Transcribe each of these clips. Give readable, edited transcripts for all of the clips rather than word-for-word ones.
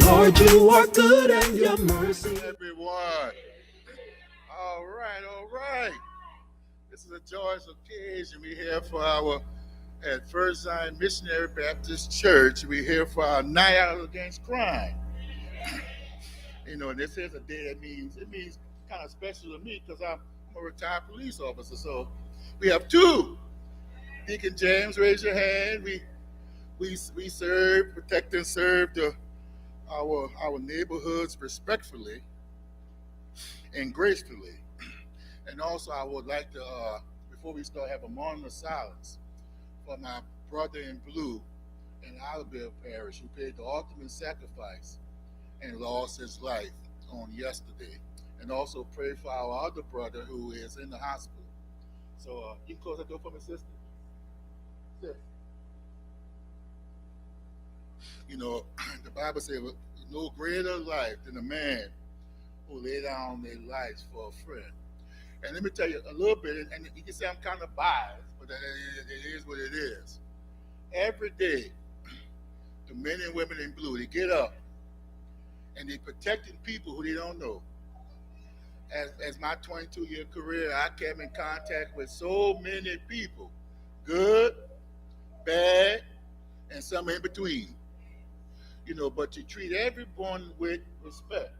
Lord, you are good and your mercy. Everyone. All right, all right. This is a joyous occasion. We're here for our, at First Zion Missionary Baptist Church, we're here for our night out against crime. You know, and this is a day that means kind of special to me because I'm a retired police officer. So we have two. Deacon James, raise your hand. We serve, protect and serve our neighborhoods respectfully and gracefully. And also, I would like to, before we start, have a moment of silence for my brother in blue in Alabama Parish who paid the ultimate sacrifice and lost his life on yesterday. And also pray for our other brother who is in the hospital. So you can close that door for me, sister. Sis. You know, the Bible says, no greater life than a man who lay down their lives for a friend. And let me tell you a little bit, and you can say I'm kind of biased, but it is what it is. Every day, the men and women in blue, they get up and they're protecting people who they don't know. As my 22-year career, I came in contact with so many people, good, bad, and some in between. You know, but you treat everyone with respect.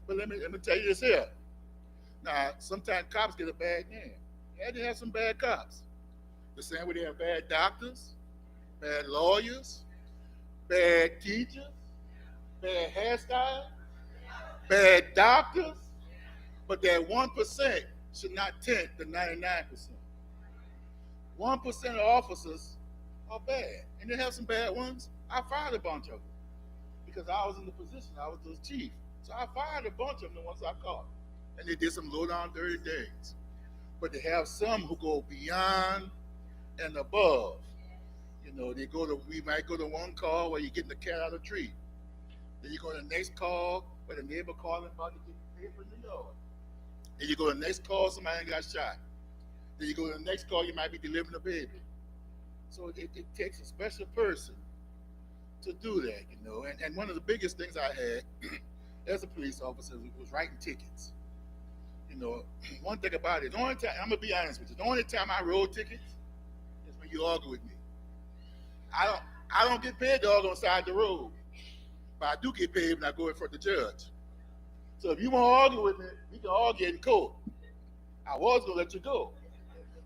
But let me tell you this here. Now, sometimes cops get a bad name. Yeah, they have some bad cops. The same way they have bad doctors, bad lawyers, bad teachers, bad hairstyles, bad doctors, but that 1% should not tint the 99%. 1% of officers are bad, and they have some bad ones. I fired a bunch of them because I was in the position. I was the chief. So I fired a bunch of them the ones I caught. And they did some low down dirty things. But they have some who go beyond and above. You know, we might go to one call where you're getting the cat out of the tree. Then you go to the next call where the neighbor calling about to get paper in the yard. Then you go to the next call, somebody got shot. Then you go to the next call, you might be delivering a baby. So it takes a special person to do that, you know. And one of the biggest things I had as a police officer was writing tickets. You know, one thing about it, the only time, I'm gonna be honest with you, the only time I wrote tickets is when you argue with me. I don't get paid to argue on the side of the road, but I do get paid when I go in front of the judge. So if you want to argue with me, we can argue in court. I was gonna let you go,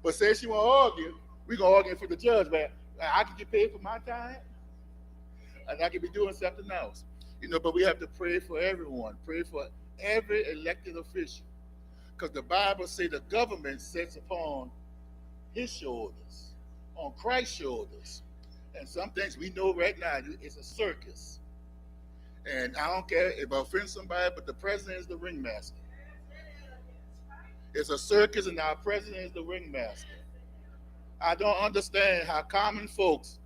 but since you want to argue, we gonna argue in front of the judge, man. I can get paid for my time, and I can be doing something else. You know, but we have to pray for everyone, pray for every elected official. Because the Bible says the government sits upon his shoulders, on Christ's shoulders. And some things we know right now, it's a circus. And I don't care if I offend somebody, but the president is the ringmaster. It's a circus and our president is the ringmaster. I don't understand how common folks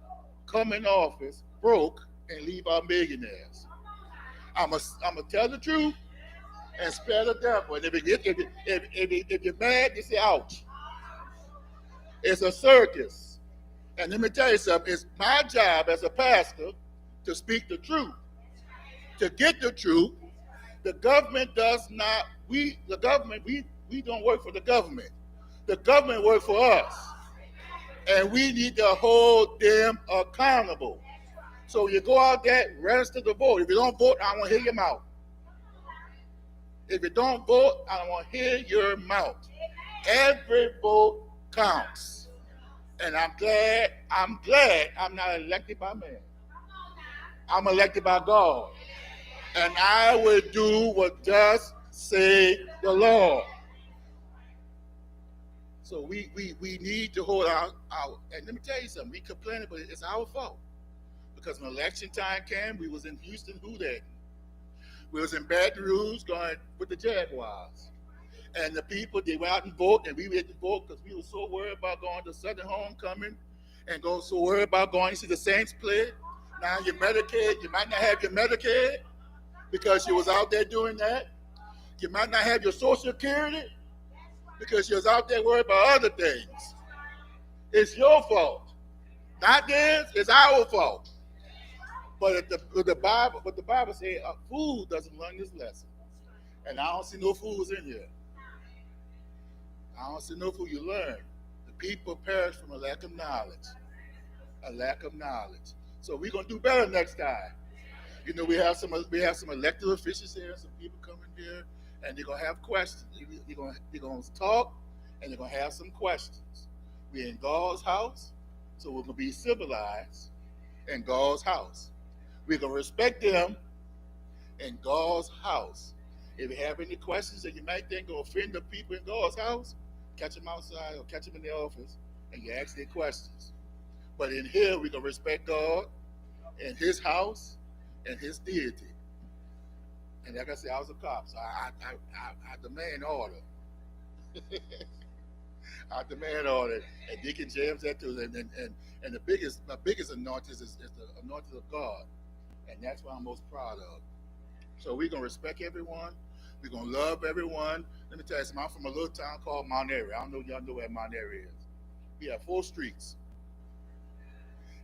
come in office broke and leave our millionaires. I'm going to tell the truth and spare the devil. And if you're mad, you say, ouch. It's a circus. And let me tell you something. It's my job as a pastor to speak the truth, to get the truth. The government does not, we don't work for the government. The government works for us. And we need to hold them accountable. So you go out there, register to vote. If you don't vote, I want to hear your mouth. If you don't vote, I want to hear your mouth. Every vote counts. And I'm glad I'm not elected by man. I'm elected by God. And I will do what thus say the Lord. So we need to hold our, and let me tell you something, we complain, but it's our fault. Because when election time came, we was in Houston, who that? We was in Baton Rouge going with the Jaguars. And the people, they went out and vote, and we went to vote because we were so worried about going to Southern Homecoming and so worried about going to see the Saints play. Now your Medicaid, you might not have your Medicaid because you was out there doing that. You might not have your Social Security because you was out there worried about other things. It's your fault. Not theirs, it's our fault. But the Bible says a fool doesn't learn this lesson. And I don't see no fools in here. I don't see no fool. You learn. The people perish from a lack of knowledge. A lack of knowledge. So we're gonna do better next time. You know, we have some elected officials here, some people coming here, and they're gonna have questions. They're gonna talk, and they're gonna have some questions. We're in God's house, so we're gonna be civilized in God's house. We're gonna respect them in God's house. If you have any questions that you might think will offend the people in God's house, catch them outside or catch them in the office, and you ask their questions. But in here, we're gonna respect God and His house and His deity. And like I said, I was a cop, so I demand order. I demand order, and Deacon James that too. And my biggest anointing is the anointing of God, and that's what I'm most proud of. So we're gonna respect everyone. We're gonna love everyone. Let me tell you something. I'm from a little town called Mount Airy. I don't know if y'all know where Mount Airy is. We have 4 streets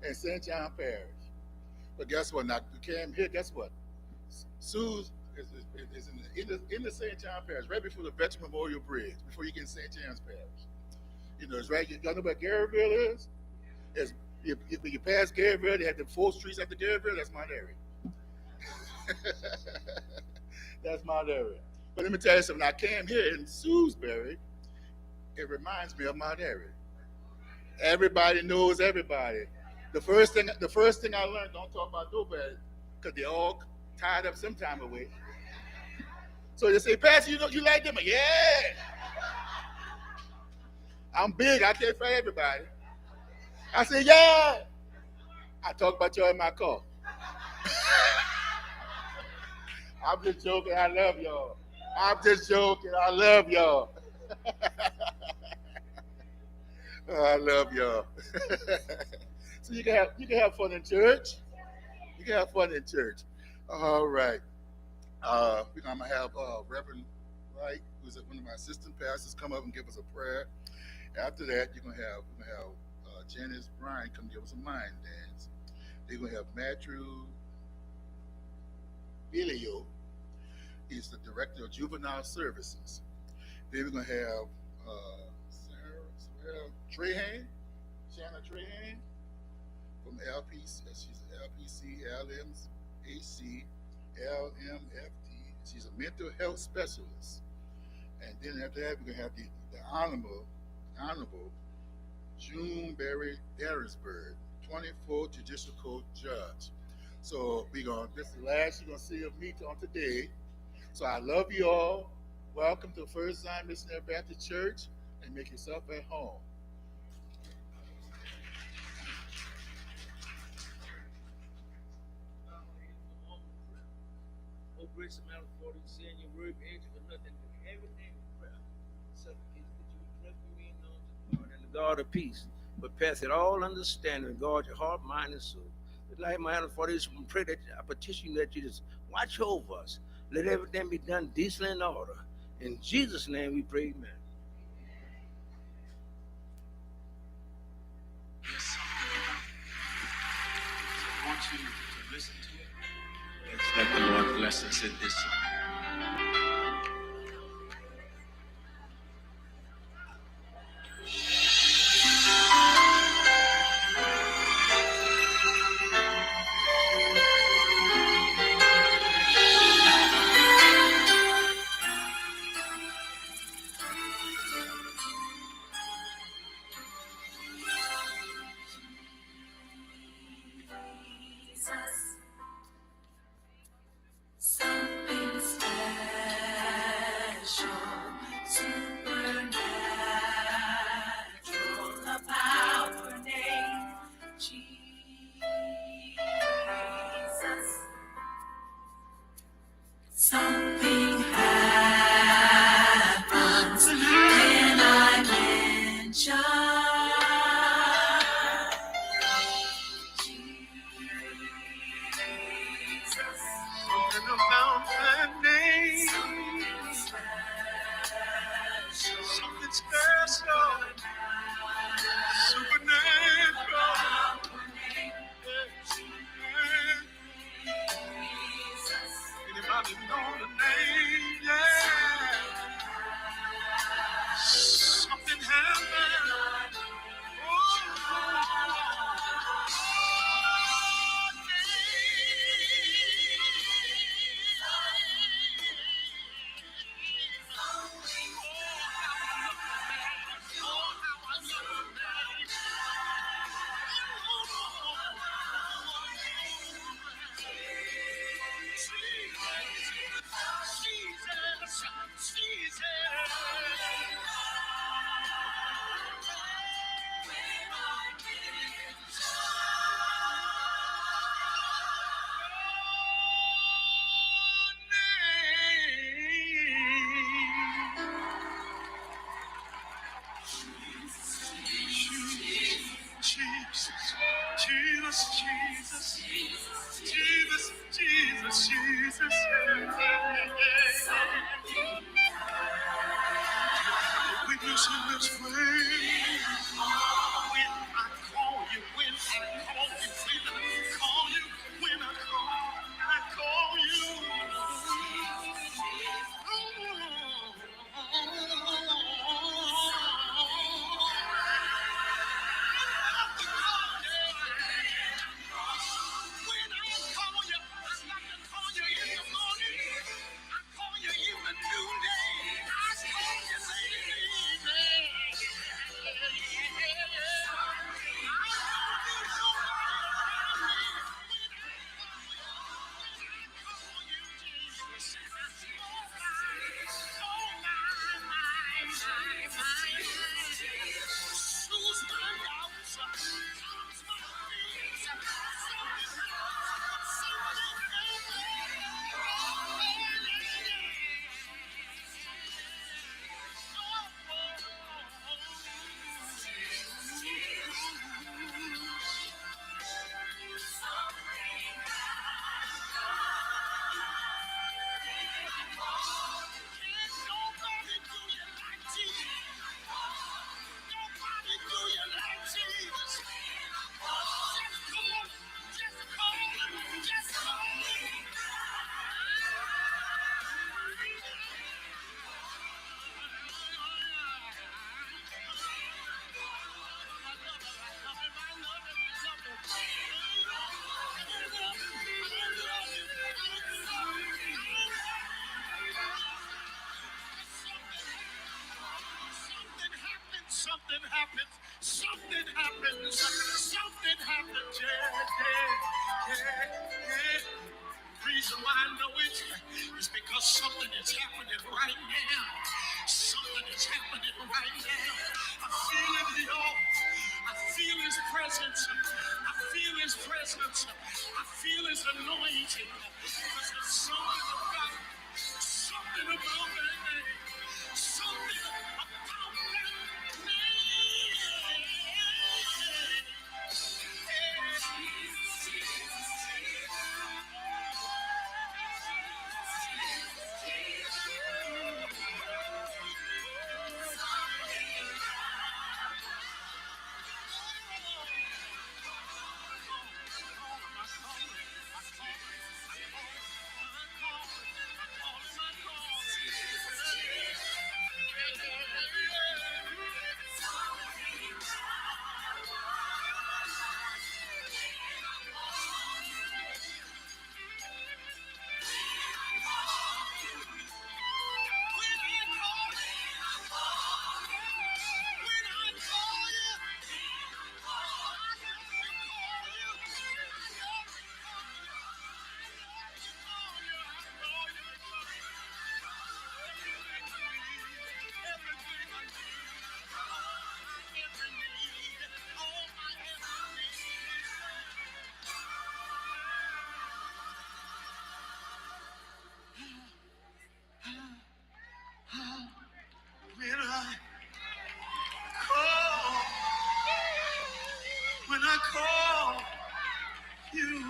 in St. John Parish. But guess what? Now you came here. Guess what? Sue's is in the St. John Parish, right before the Veteran Memorial Bridge, before you get in St. John's Parish. You know, it's right. Y'all know where Garyville is? It's, you pass Garyville, they have the 4 streets after Garyville. That's Mount Airy. That's Mount Airy. But let me tell you something. I came here in Sewsbury. It reminds me of Mount Airy. Everybody knows everybody. The first thing I learned, don't talk about nobody, because they all tied up some time away. So they say, Pastor, you like them? Yeah. I'm big. I can't fight everybody. I say, yeah. I talk about y'all in my car. I'm just joking. I love y'all. I'm just joking. I love y'all. Oh, I love y'all. So you can have fun in church. You can have fun in church. All right. We're gonna have Reverend Wright, who's one of my assistant pastors, come up and give us a prayer. After that, we're gonna have Janice Bryan come give us a mind dance. They're gonna have Matthew Bilio. He's the director of juvenile services. Then we're gonna have Sarah Trahan, Shanna Trahan from LPC. She's LPC, LMAC, LMFT. She's a mental health specialist. And then after that, we're gonna have the Honorable June Berry Darisburg, 24th Judicial Court Judge. So this is the last you're gonna see of me on today. So I love you all. Welcome to First Zion Missionary Baptist Church, and make yourself at home. Oh, grace amount of 40, saying your word, angel for nothing, do everything with prayer. Supplicates that you would pray for me and known to God and the God of peace, but pass it all understanding, guard your heart, mind, and soul. Like my 140, we pray that I petition you that you just watch over us. Let everything be done decently in order. In Jesus' name we pray, amen. I want you to listen to it. Let's let the Lord bless us in this song. Something happens when I mention Jesus. Something about that name. Something special. Supernatural. happens. Something happens. Something happens. Yeah. Reason why I know it is because something is happening right now. Something is happening right now. I feel it, y'all. I feel his presence. I feel his presence. I feel his anointing. Because there's something about that name. Something about that when I call you.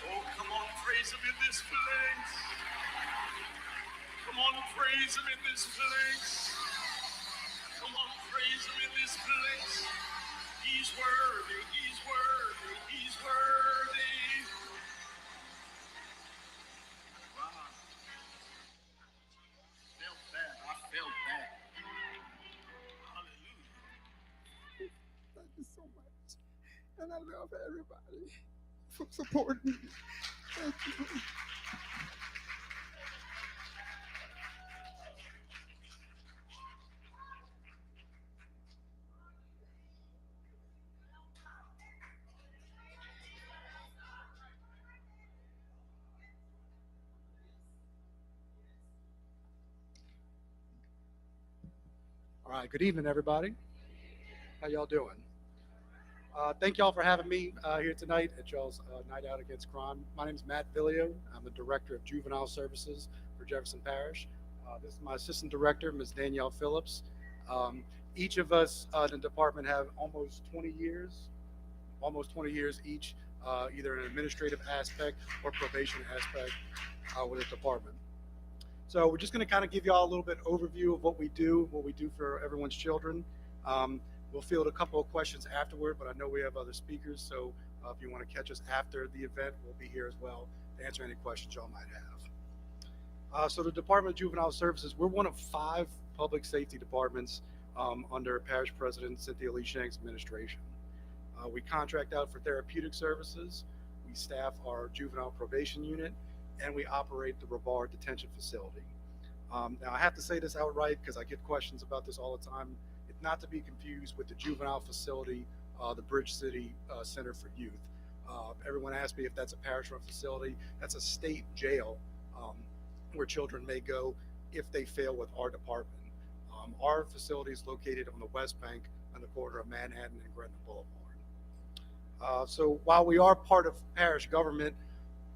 Oh, come on, praise him in this place. Come on, praise him in this place. Come on, praise him in this place. He's worthy, he's worthy, he's worthy. Wow. Felt that, I felt that. Hallelujah. Thank you so much. And I love everybody for supporting me. Thank you. All right, good evening, everybody. How y'all doing? Thank y'all for having me here tonight at y'all's Night Out Against Crime. My name is Matt Villio. I'm the Director of Juvenile Services for Jefferson Parish. This is my Assistant Director, Ms. Danielle Phillips. Each of us in the department have almost 20 years each, either an administrative aspect or probation aspect with the department. So we're just going to kind of give y'all a little bit overview of what we do for everyone's children. We'll field a couple of questions afterward, but I know we have other speakers, so if you want to catch us after the event, we'll be here as well to answer any questions y'all might have. So the Department of Juvenile Services, we're one of 5 public safety departments under Parish President Cynthia Lee Shank's administration. We contract out for therapeutic services, we staff our juvenile probation unit, and we operate the Rabar detention facility. Now I have to say this outright because I get questions about this all the time. It's not to be confused with the juvenile facility, the Bridge City Center for Youth. Everyone asks me if that's a parish-run facility. That's a state jail where children may go if they fail with our department. Our facility is located on the West Bank on the corner of Manhattan and Gretna Boulevard. So while we are part of parish government,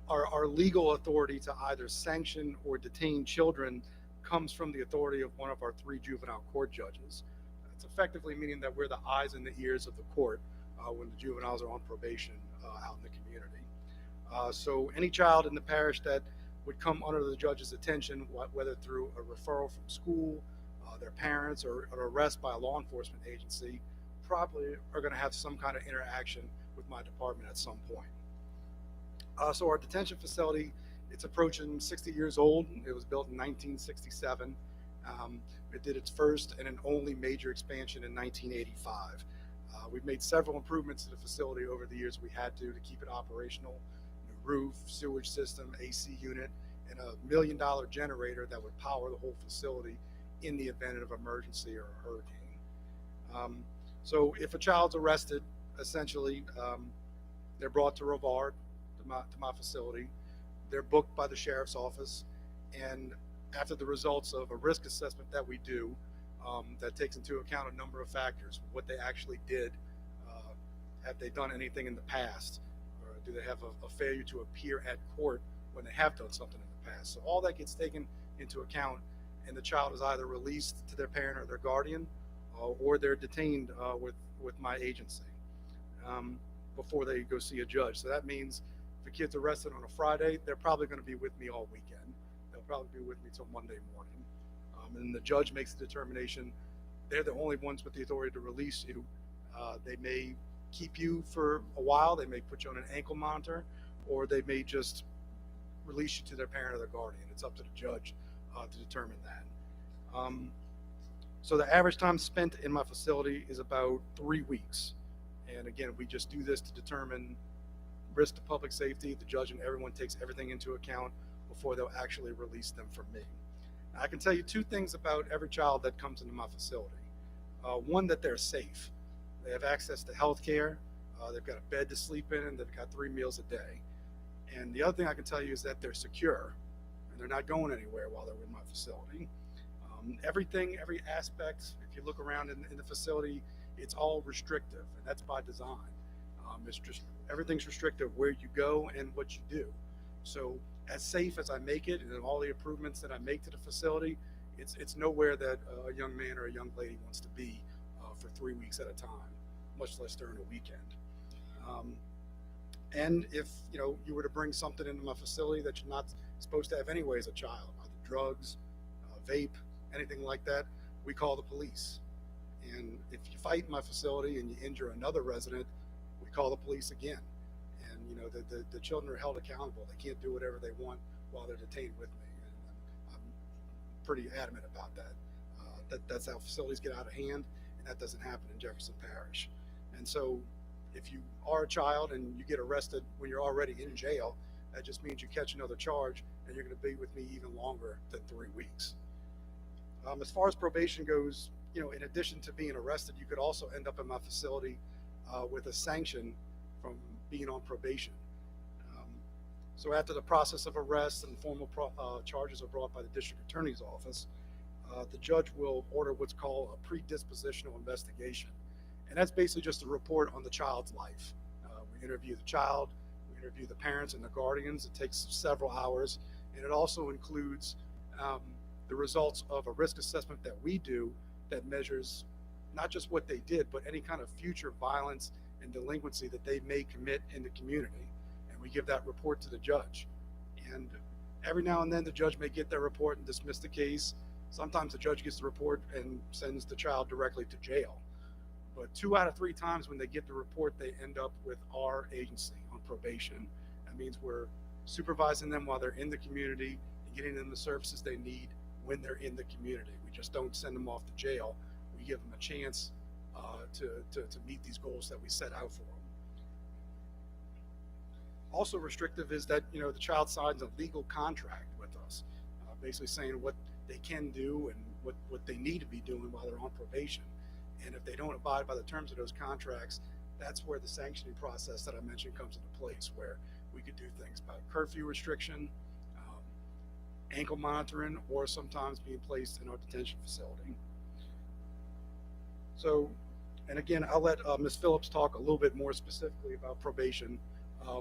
our legal authority to either sanction or detain children comes from the authority of one of our 3 juvenile court judges. It's effectively meaning that we're the eyes and the ears of the court when the juveniles are on probation out in the community. So any child in the parish that would come under the judge's attention, whether through a referral from school, their parents, or an arrest by a law enforcement agency, probably are going to have some kind of interaction with my department at some point. So our detention facility It's approaching 60 years old. It was built in 1967. It did its first and an only major expansion in 1985. We've made several improvements to the facility over the years we had to keep it operational. New roof, sewage system, AC unit, and $1 million generator that would power the whole facility in the event of emergency or a hurricane. So if a child's arrested, essentially, they're brought to Rovard, to my facility. They're booked by the sheriff's office, and after the results of a risk assessment that we do, that takes into account a number of factors: what they actually did, have they done anything in the past, or do they have a failure to appear at court when they have done something in the past. So all that gets taken into account, and the child is either released to their parent or their guardian, or they're detained with my agency before they go see a judge. So that means if a kid's arrested on a Friday, they're probably going to be with me all weekend. They'll probably be with me till Monday morning. And the judge makes the determination. They're the only ones with the authority to release you. They may keep you for a while. They may put you on an ankle monitor, or they may just release you to their parent or their guardian. It's up to the judge to determine that. So the average time spent in my facility is about 3 weeks. And again, we just do this to determine risk to public safety. The judge and everyone takes everything into account before they'll actually release them from me. Now, I can tell you 2 things about every child that comes into my facility. One, that they're safe. They have access to health care. They've got a bed to sleep in, and they've got 3 meals a day. And the other thing I can tell you is that they're secure, and they're not going anywhere while they're in my facility. Everything, every aspect, if you look around in the facility, it's all restrictive, and that's by design. It's just everything's restrictive where you go and what you do. So as safe as I make it, and all the improvements that I make to the facility, it's nowhere that a young man or a young lady wants to be for 3 weeks at a time, much less during a weekend. And if you were to bring something into my facility that you're not supposed to have anyway as a child, either drugs, vape, anything like that, we call the police. And if you fight in my facility and you injure another resident, we call the police again. And the children are held accountable. They can't do whatever they want while they're detained with me. And I'm pretty adamant about that. That's how facilities get out of hand, and that doesn't happen in Jefferson Parish. And so if you are a child and you get arrested when you're already in jail, that just means you catch another charge, and you're going to be with me even longer than 3 weeks. As far as probation goes, in addition to being arrested, you could also end up in my facility with a sanction from being on probation. So after the process of arrest and formal charges are brought by the district attorney's office, the judge will order what's called a predispositional investigation. And that's basically just a report on the child's life. We interview the child, we interview the parents and the guardians. It takes several hours, and it also includes the results of a risk assessment that we do that measures not just what they did, but any kind of future violence and delinquency that they may commit in the community. And we give that report to the judge. And every now and then the judge may get their report and dismiss the case. Sometimes the judge gets the report and sends the child directly to jail. But 2 out of 3 times when they get the report, they end up with our agency on probation. That means we're supervising them while they're in the community and getting them the services they need when they're in the community. We just don't send them off to jail. We give them a chance to meet these goals that we set out for them. Also restrictive is that the child signs a legal contract with us, basically saying what they can do and what they need to be doing while they're on probation. And if they don't abide by the terms of those contracts, that's where the sanctioning process that I mentioned comes into place, where we could do things about curfew restriction, ankle monitoring, or sometimes being placed in our detention facility. So, and again, I'll let Ms. Phillips talk a little bit more specifically about probation,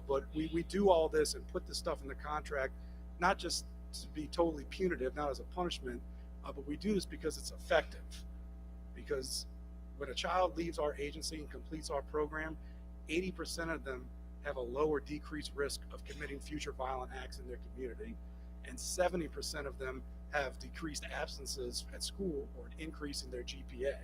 but we do all this and put this stuff in the contract, not just to be totally punitive, not as a punishment, but we do this because it's effective. Because when a child leaves our agency and completes our program, 80% of them have a lower decreased risk of committing future violent acts in their community, and 70% of them have decreased absences at school or an increase in their GPA.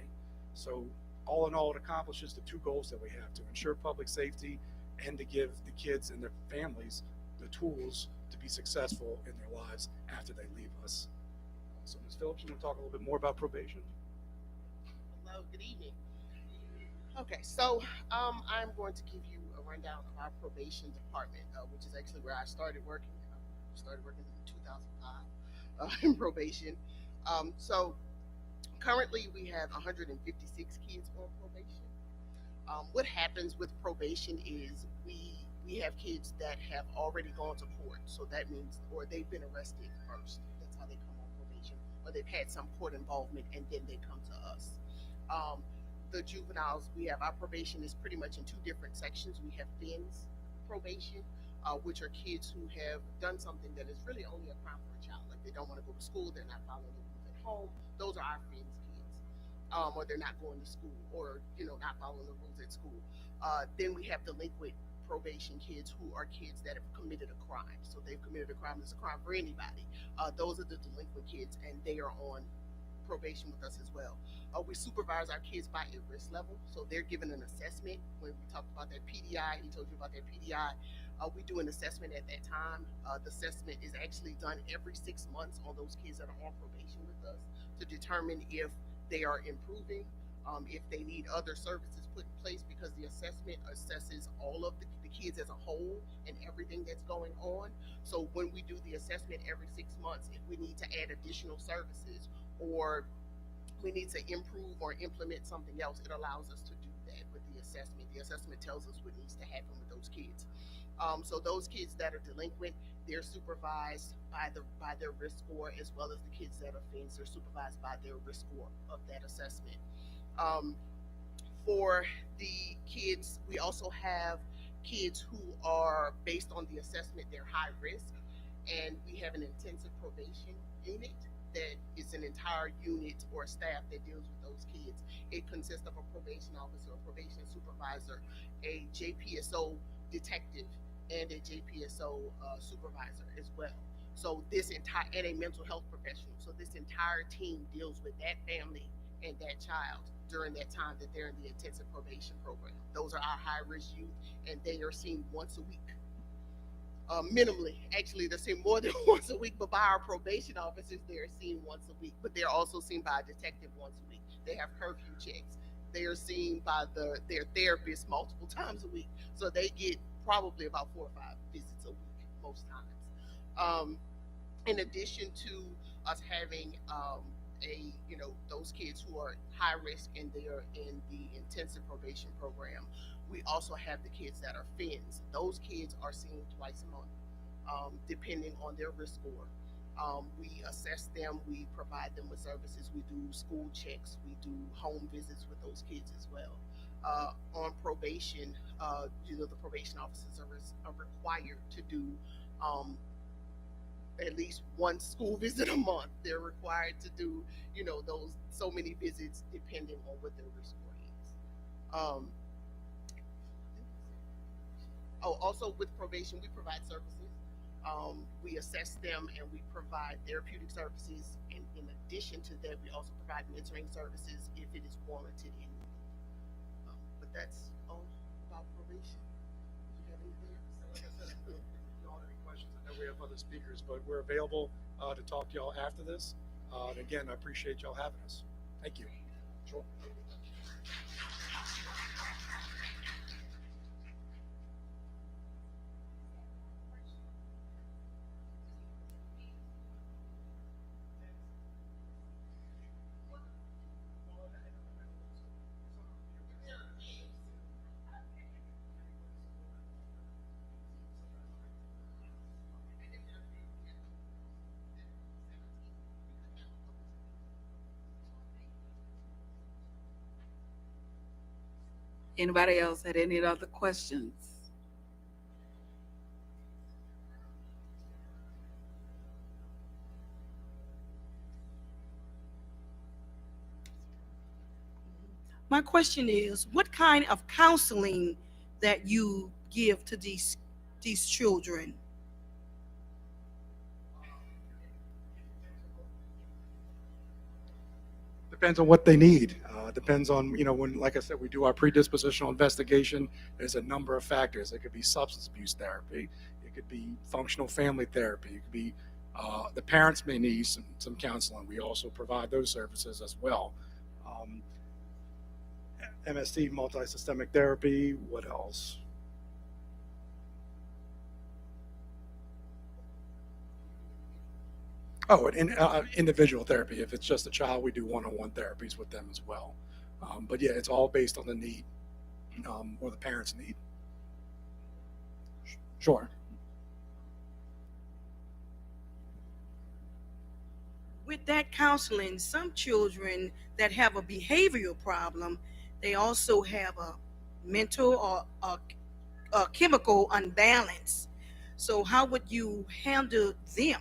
So all in all, it accomplishes the 2 goals that we have: to ensure public safety and to give the kids and their families the tools to be successful in their lives after they leave us. So Ms. Phillips, you want to talk a little bit more about probation? Hello, good evening. Okay, so I'm going to give you a rundown of our probation department, which is actually where I started working. I started working in 2005 in probation. So currently we have 156 kids on probation. What happens with probation is we have kids that have already gone to court, so that means, or they've been arrested first. That's how they come on probation, or they've had some court involvement, and then they come to us. The juveniles, we have our probation is pretty much in two different sections. We have FINS probation, which are kids who have done something that is really only a crime for a child. Like they don't want to go to school, they're not following the rules at home. Those are our FINS kids. Or they're not going to school, or not following the rules at school. Then we have delinquent probation kids who are kids that have committed a crime. So they've committed a crime. It's a crime for anybody. Those are the delinquent kids, and they are on probation with us as well. We supervise our kids by a risk level, so they're given an assessment. When we talked about that PDI, he told you about that PDI. We do an assessment at that time. The assessment is actually done every 6 months on those kids that are on probation with us to determine if they are improving, if they need other services put in place, because the assessment assesses all of the kids as a whole and everything that's going on. So when we do the assessment every 6 months, if we need to add additional services or we need to improve or implement something else, it allows us to do that with the assessment. The assessment tells us what needs to happen with those kids. So those kids that are delinquent, they're supervised by their risk score, as well as the kids that are FINS, they're supervised by their risk score of that assessment. For the kids, we also have kids who are, based on the assessment, they're high risk, and we have an intensive probation unit that is an entire unit or staff that deals with those kids. It consists of a probation officer, a probation supervisor, a JPSO detective, and a JPSO supervisor as well. So this entire, and a mental health professional. So this entire team deals with that family and that child during that time that they're in the intensive probation program. Those are our high-risk youth, and they are seen once a week. Minimally, actually, they're seen more than once a week, but by our probation officers, they're seen once a week. But they're also seen by a detective once a week. They have curfew checks. They are seen by their therapist multiple times a week. So they get probably about 4 or 5 visits a week most times. In addition to us having those kids who are high risk and they are in the intensive probation program, we also have the kids that are FINS. Those kids are seen twice a month, depending on their risk score. We assess them, we provide them with services, we do school checks, we do home visits with those kids as well. On probation, the probation officers are required to do at least one school visit a month. They're required to do, those so many visits depending on what their risk score is. Also with probation, we provide services. We assess them and we provide therapeutic services. And in addition to that, we also provide mentoring services if it is warranted in need. But that's all about probation. Do you have anything else? Like I said, if y'all have any questions, I know we have other speakers, but we're available to talk to y'all after this. And again, I appreciate y'all having us. Thank you. Sure. Anybody else had any other questions? My question is, what kind of counseling that you give to these children? Depends on what they need. Depends on, when, like I said, we do our predispositional investigation, there's a number of factors. It could be substance abuse therapy. It could be functional family therapy. It could be the parents may need some counseling. We also provide those services as well. MST, multi-systemic therapy. What else? Oh, and individual therapy. If it's just a child, we do one-on-one therapies with them as well. But yeah, it's all based on the need or the parents' need. Sure. With that counseling, some children that have a behavioral problem, they also have a mental or a chemical unbalance. So how would you handle them?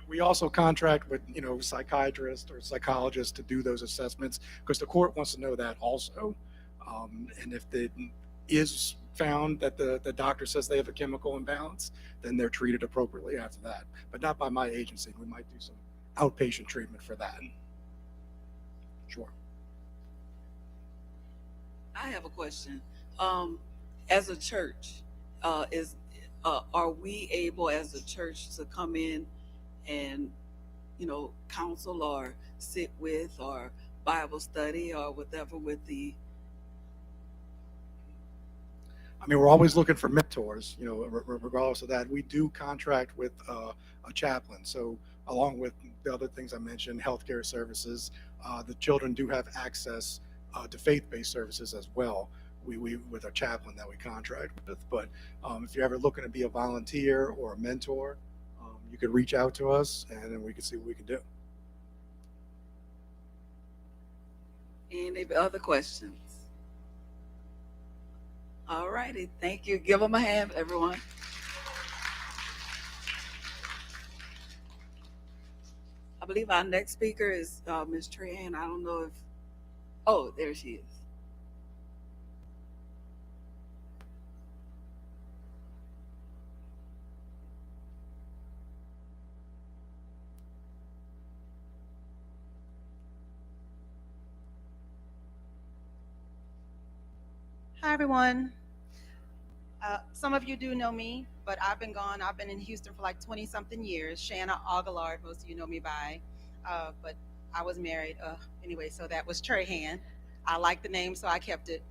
We also contract with psychiatrists or psychologists to do those assessments because the court wants to know that also. And if it is found that the doctor says they have a chemical imbalance, then they're treated appropriately after that, but not by my agency. We might do some outpatient treatment for that. Sure. I have a question. As a church, are we able as a church to come in and counsel or sit with or Bible study or whatever with the? I mean, we're always looking for mentors, regardless of that. We do contract with a chaplain. So along with the other things I mentioned, healthcare services, the children do have access to faith-based services as well. We with a chaplain that we contract with. But if you're ever looking to be a volunteer or a mentor, you could reach out to us and then we can see what we can do. Any other questions? All righty, thank you. Give them a hand, everyone. I believe our next speaker is Ms. Trahan. I don't know if, oh, there she is. Hi, everyone. Some of you do know me, but I've been gone. I've been in Houston for like 20 something years. Shanna Aguilar, most of you know me by, but I was married. Anyway, so that was Trahan. I like the name, so I kept it.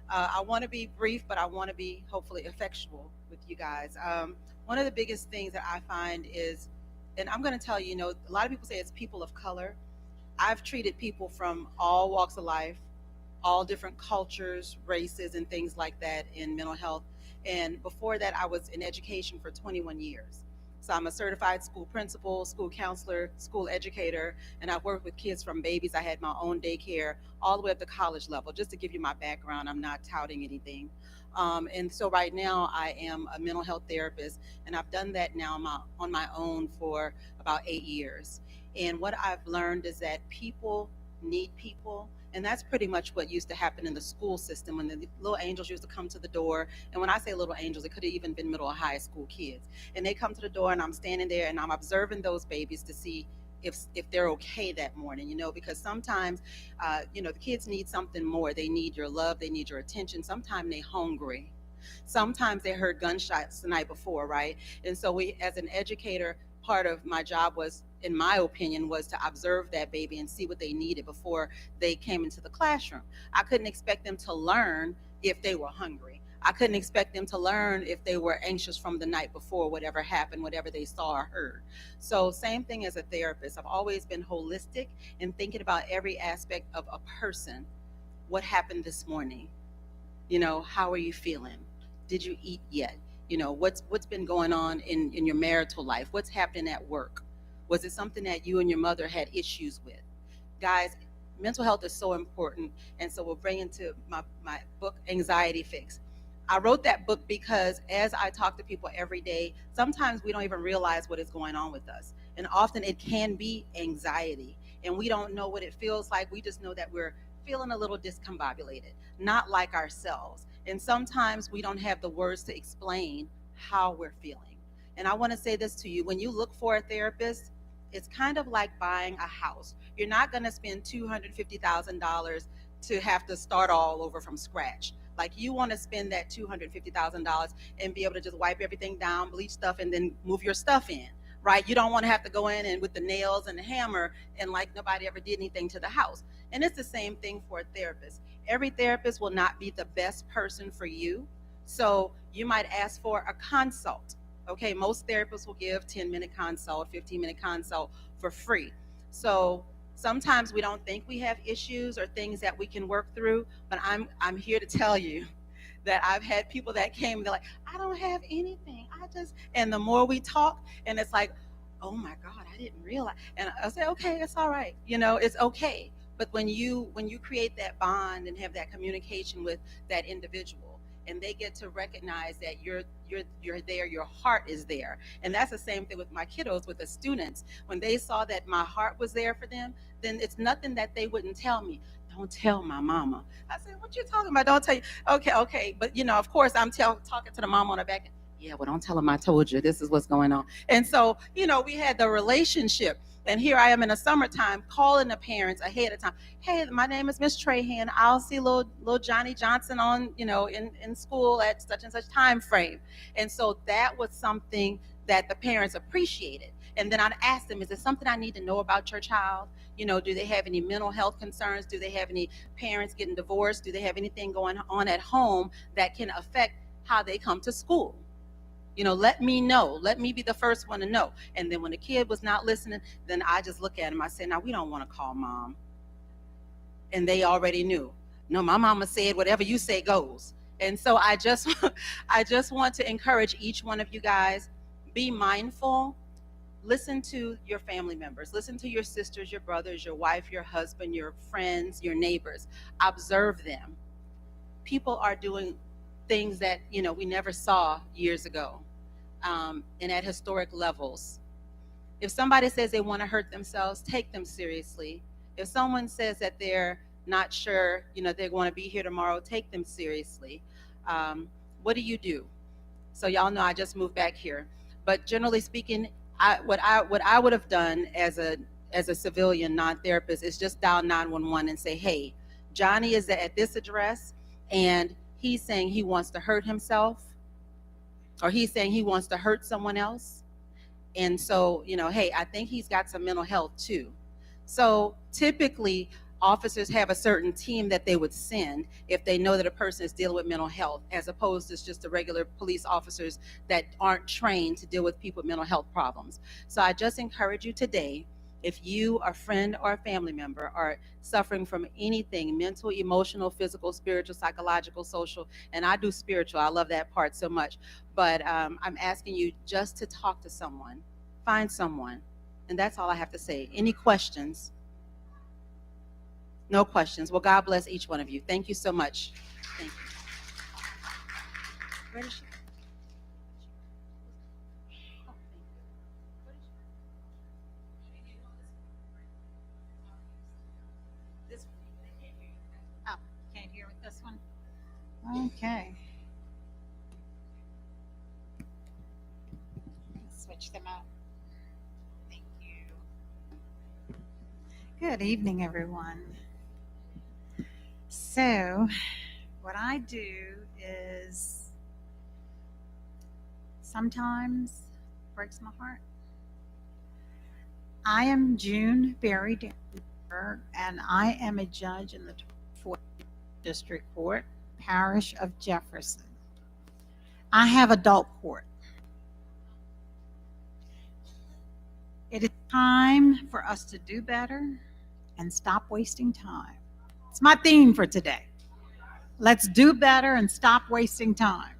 I want to be brief, but I want to be hopefully effectual with you guys. One of the biggest things that I find is, and I'm going to tell you, a lot of people say it's people of color. I've treated people from all walks of life, all different cultures, races, and things like that in mental health. And before that, I was in education for 21 years. So I'm a certified school principal, school counselor, school educator, and I've worked with kids from babies. I had my own daycare all the way up to college level. Just to give you my background, I'm not touting anything. And so right now I am a mental health therapist, and I've done that now on my own for about 8 years. And what I've learned is that people need people. And that's pretty much what used to happen in the school system when the little angels used to come to the door. And when I say little angels, it could have even been middle or high school kids. And they come to the door and I'm standing there and I'm observing those babies to see if they're okay that morning, because sometimes, the kids need something more. They need your love. They need your attention. Sometimes they're hungry. Sometimes they heard gunshots the night before, right? And so we, as an educator, part of my job was, in my opinion, was to observe that baby and see what they needed before they came into the classroom. I couldn't expect them to learn if they were hungry. I couldn't expect them to learn if they were anxious from the night before, whatever happened, whatever they saw or heard. So same thing as a therapist. I've always been holistic and thinking about every aspect of a person. What happened this morning? How are you feeling? Did you eat yet? What's been going on in your marital life? What's happening at work? Was it something that you and your mother had issues with? Guys, mental health is so important. And so we'll bring into my book, Anxiety Fix. I wrote that book because as I talk to people every day, sometimes we don't even realize what is going on with us. And often it can be anxiety. And we don't know what it feels like. We just know that we're feeling a little discombobulated, not like ourselves. And sometimes we don't have the words to explain how we're feeling. And I want to say this to you. When you look for a therapist, it's kind of like buying a house. You're not going to spend $250,000 to have to start all over from scratch. Like you want to spend that $250,000 and be able to just wipe everything down, bleach stuff, and then move your stuff in, right? You don't want to have to go in and with the nails and the hammer and like nobody ever did anything to the house. And it's the same thing for a therapist. Every therapist will not be the best person for you. So you might ask for a consult. Okay, most therapists will give 10-minute consult, 15-minute consult for free. So sometimes we don't think we have issues or things that we can work through, but I'm here to tell you that I've had people that came and they're like, I don't have anything. And the more we talk, and it's like, oh my God, I didn't realize. And I say, okay, it's all right. It's okay. But when you create that bond and have that communication with that individual, and they get to recognize that you're there, your heart is there. And that's the same thing with my kiddos, with the students. When they saw that my heart was there for them, then it's nothing that they wouldn't tell me. Don't tell my mama. I said, what you talking about? Don't tell you. Okay. But of course I'm talking to the mom on the back. Yeah, well, don't tell them I told you this is what's going on. And so, we had the relationship. And here I am in the summertime calling the parents ahead of time. Hey, my name is Miss Trahan. I'll see little Johnny Johnson on, in school at such and such time frame. And so that was something that the parents appreciated. And then I'd ask them, is there something I need to know about your child? Do they have any mental health concerns? Do they have any parents getting divorced? Do they have anything going on at home that can affect how they come to school? Let me know. Let me be the first one to know. And then when the kid was not listening, then I just look at him. I say, now we don't want to call mom. And they already knew. No, my mama said whatever you say goes. And so I just want to encourage each one of you guys, be mindful. Listen to your family members. Listen to your sisters, your brothers, your wife, your husband, your friends, your neighbors. Observe them. People are doing things that we never saw years ago, and at historic levels. If somebody says they want to hurt themselves, take them seriously. If someone says that they're not sure they're going to be here tomorrow, take them seriously. What do you do? So y'all know I just moved back here, but generally speaking, what I would have done as a civilian non-therapist is just dial 911 and say, hey, Johnny is at this address and he's saying he wants to hurt himself, or he's saying he wants to hurt someone else. And so, hey, I think he's got some mental health too. So typically officers have a certain team that they would send if they know that a person is dealing with mental health, as opposed to just the regular police officers that aren't trained to deal with people with mental health problems. So I just encourage you today, if you, a friend or a family member, are suffering from anything, mental, emotional, physical, spiritual, psychological, social, and I do spiritual, I love that part so much, but I'm asking you just to talk to someone, find someone, and that's all I have to say. Any questions? No questions. Well, God bless each one of you. Thank you so much. Thank you. Where is she? Oh, thank you. This one. Oh, can't hear with this one? Okay. Switch them out. Thank you. Good evening, everyone. So, what I do is sometimes breaks my heart. I am June Berry Denver, and I am a judge in the 4th District Court, Parish of Jefferson. I have adult court. It is time for us to do better and stop wasting time. It's my theme for today. Let's do better and stop wasting time.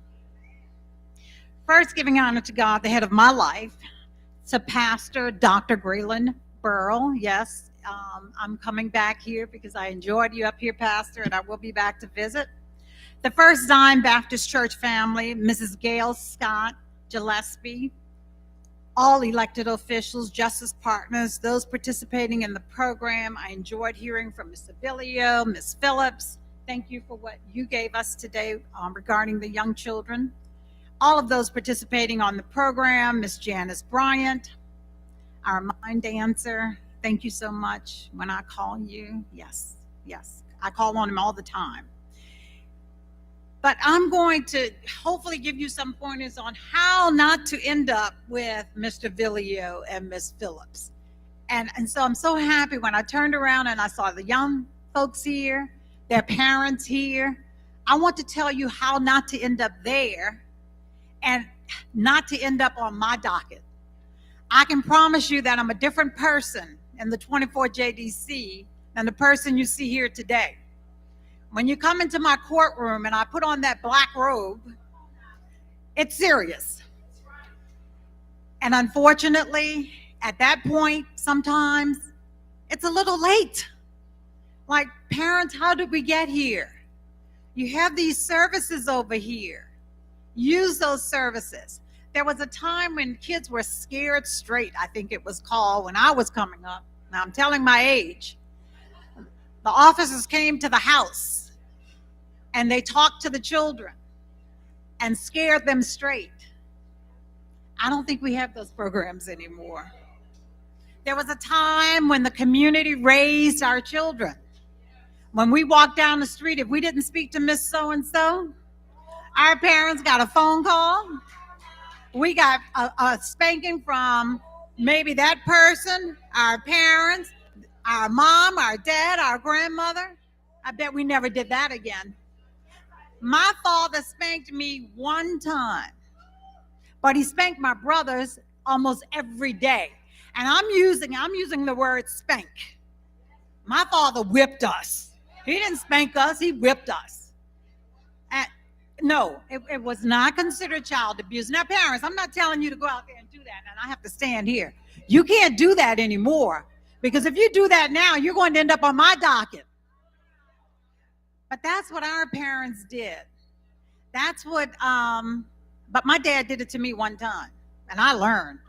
First, giving honor to God, the head of my life, to Pastor Dr. Graylin Burrell. Yes, I'm coming back here because I enjoyed you up here, Pastor, and I will be back to visit. The First Zion Baptist Church family, Mrs. Gail Scott Gillespie, all elected officials, justice partners, those participating in the program. I enjoyed hearing from Ms. Abilio, Ms. Phillips. Thank you for what you gave us today regarding the young children. All of those participating on the program, Ms. Janice Bryant, our mind dancer, thank you so much. When I call you, yes, I call on him all the time. But I'm going to hopefully give you some pointers on how not to end up with Mr. Villio and Miss Phillips. And so I'm so happy when I turned around and I saw the young folks here, their parents here. I want to tell you how not to end up there and not to end up on my docket. I can promise you that I'm a different person in the 24 JDC than the person you see here today. When you come into my courtroom and I put on that black robe, it's serious. And unfortunately, at that point, sometimes it's a little late. Like, parents, how did we get here? You have these services over here. Use those services. There was a time when kids were scared straight, I think it was called, when I was coming up. Now I'm telling my age. The officers came to the house and they talked to the children and scared them straight. I don't think we have those programs anymore. There was a time when the community raised our children. When we walked down the street, if we didn't speak to Miss So-and-so, our parents got a phone call. We got a spanking from maybe that person, our parents, our mom, our dad, our grandmother. I bet we never did that again. My father spanked me one time, but he spanked my brothers almost every day. And I'm using the word spank. My father whipped us. He didn't spank us, he whipped us. And no, it was not considered child abuse. Now, parents, I'm not telling you to go out there and do that, and I have to stand here. You can't do that anymore, because if you do that now, you're going to end up on my docket. But that's what our parents did. That's what, but my dad did it to me one time, and I learned.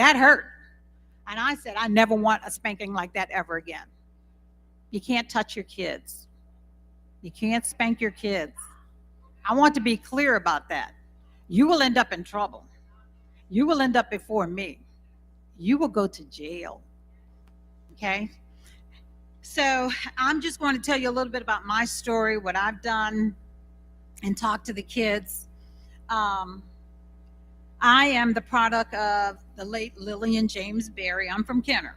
That hurt. And I said, I never want a spanking like that ever again. You can't touch your kids. You can't spank your kids. I want to be clear about that. You will end up in trouble. You will end up before me. You will go to jail. Okay? So I'm just going to tell you a little bit about my story, what I've done, and talk to the kids. I am the product of the late Lillian James Berry. I'm from Kenner.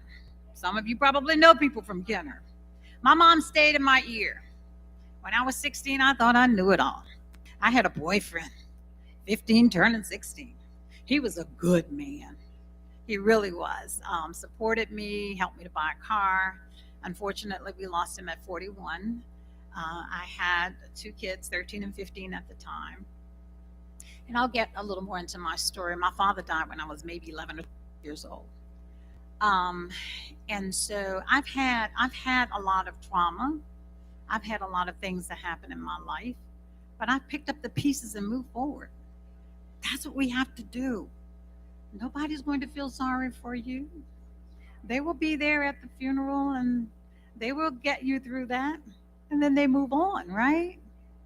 Some of you probably know people from Kenner. My mom stayed in my ear. When I was 16, I thought I knew it all. I had a boyfriend, 15 turning 16. He was a good man. He really was. Supported me, helped me to buy a car. Unfortunately, we lost him at 41. I had 2 kids, 13 and 15 at the time. And I'll get a little more into my story. My father died when I was maybe 11 or 12 years old. And so I've had a lot of trauma. I've had a lot of things that happen in my life, but I've picked up the pieces and moved forward. That's what we have to do. Nobody's going to feel sorry for you. They will be there at the funeral and they will get you through that. And then they move on, right?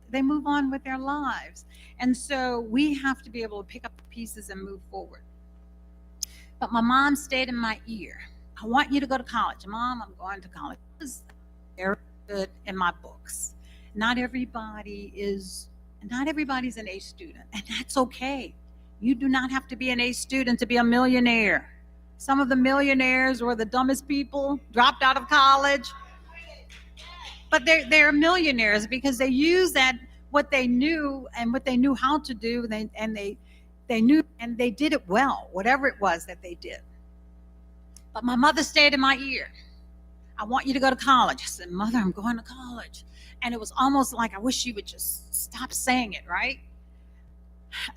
They move on with their lives. And so we have to be able to pick up the pieces and move forward. But my mom stayed in my ear. I want you to go to college. Mom, I'm going to college. It was very good in my books. Not everybody's an A student, and that's okay. You do not have to be an A student to be a millionaire. Some of the millionaires were the dumbest people, dropped out of college. But they're millionaires because they use that, what they knew and what they knew how to do, and they knew and they did it well, whatever it was that they did. But my mother stayed in my ear. I want you to go to college. I said, Mother, I'm going to college. And it was almost like, I wish she would just stop saying it, right?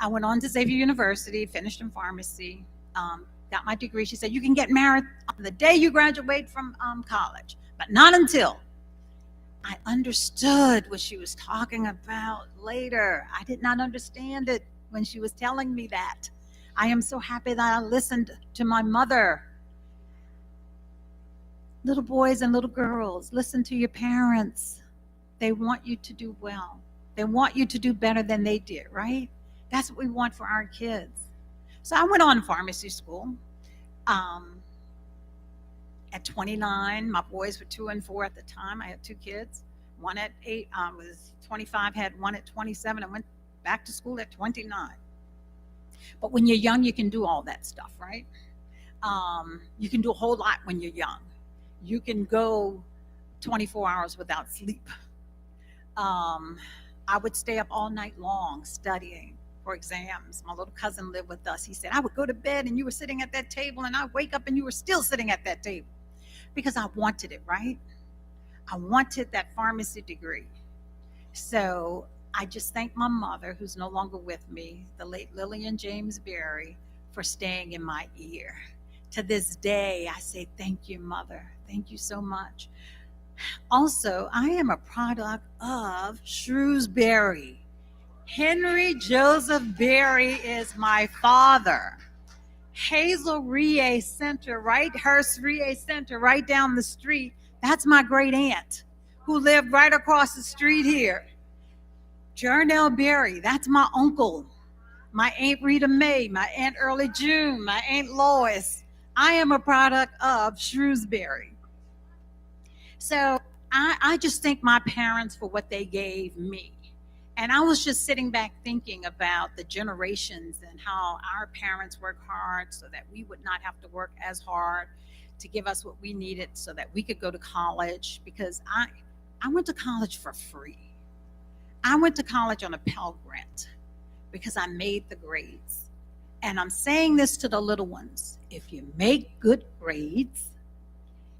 I went on to Xavier University, finished in pharmacy, got my degree. She said, you can get married on the day you graduate from college, but not until. I understood what she was talking about later. I did not understand it when she was telling me that. I am so happy that I listened to my mother. Little boys and little girls, listen to your parents. They want you to do well. They want you to do better than they did, right? That's what we want for our kids. So I went on pharmacy school. At 29, my boys were 2 and 4 at the time. I had 2 kids. One at 8, was 25, had one at 27, and went back to school at 29. But when you're young, you can do all that stuff, right? You can do a whole lot when you're young. You can go 24 hours without sleep. I would stay up all night long studying for exams. My little cousin lived with us. He said, I would go to bed and you were sitting at that table, and I'd wake up and you were still sitting at that table, because I wanted it, right? I wanted that pharmacy degree. So I just thank my mother, who's no longer with me, the late Lillian James Berry, for staying in my ear. To this day, I say, thank you, Mother. Thank you so much. Also, I am a product of Shrewsbury. Henry Joseph Berry is my father. Hazel Rie Center, right? Hearst Rie Center, right down the street. That's my great aunt who lived right across the street here. Jarnell Berry, that's my uncle. My Aunt Rita Mae, my Aunt Early June, my Aunt Lois. I am a product of Shrewsbury. So I just thank my parents for what they gave me. And I was just sitting back thinking about the generations and how our parents worked hard so that we would not have to work as hard to give us what we needed so that we could go to college. Because I went to college for free. I went to college on a Pell Grant because I made the grades. And I'm saying this to the little ones. If you make good grades,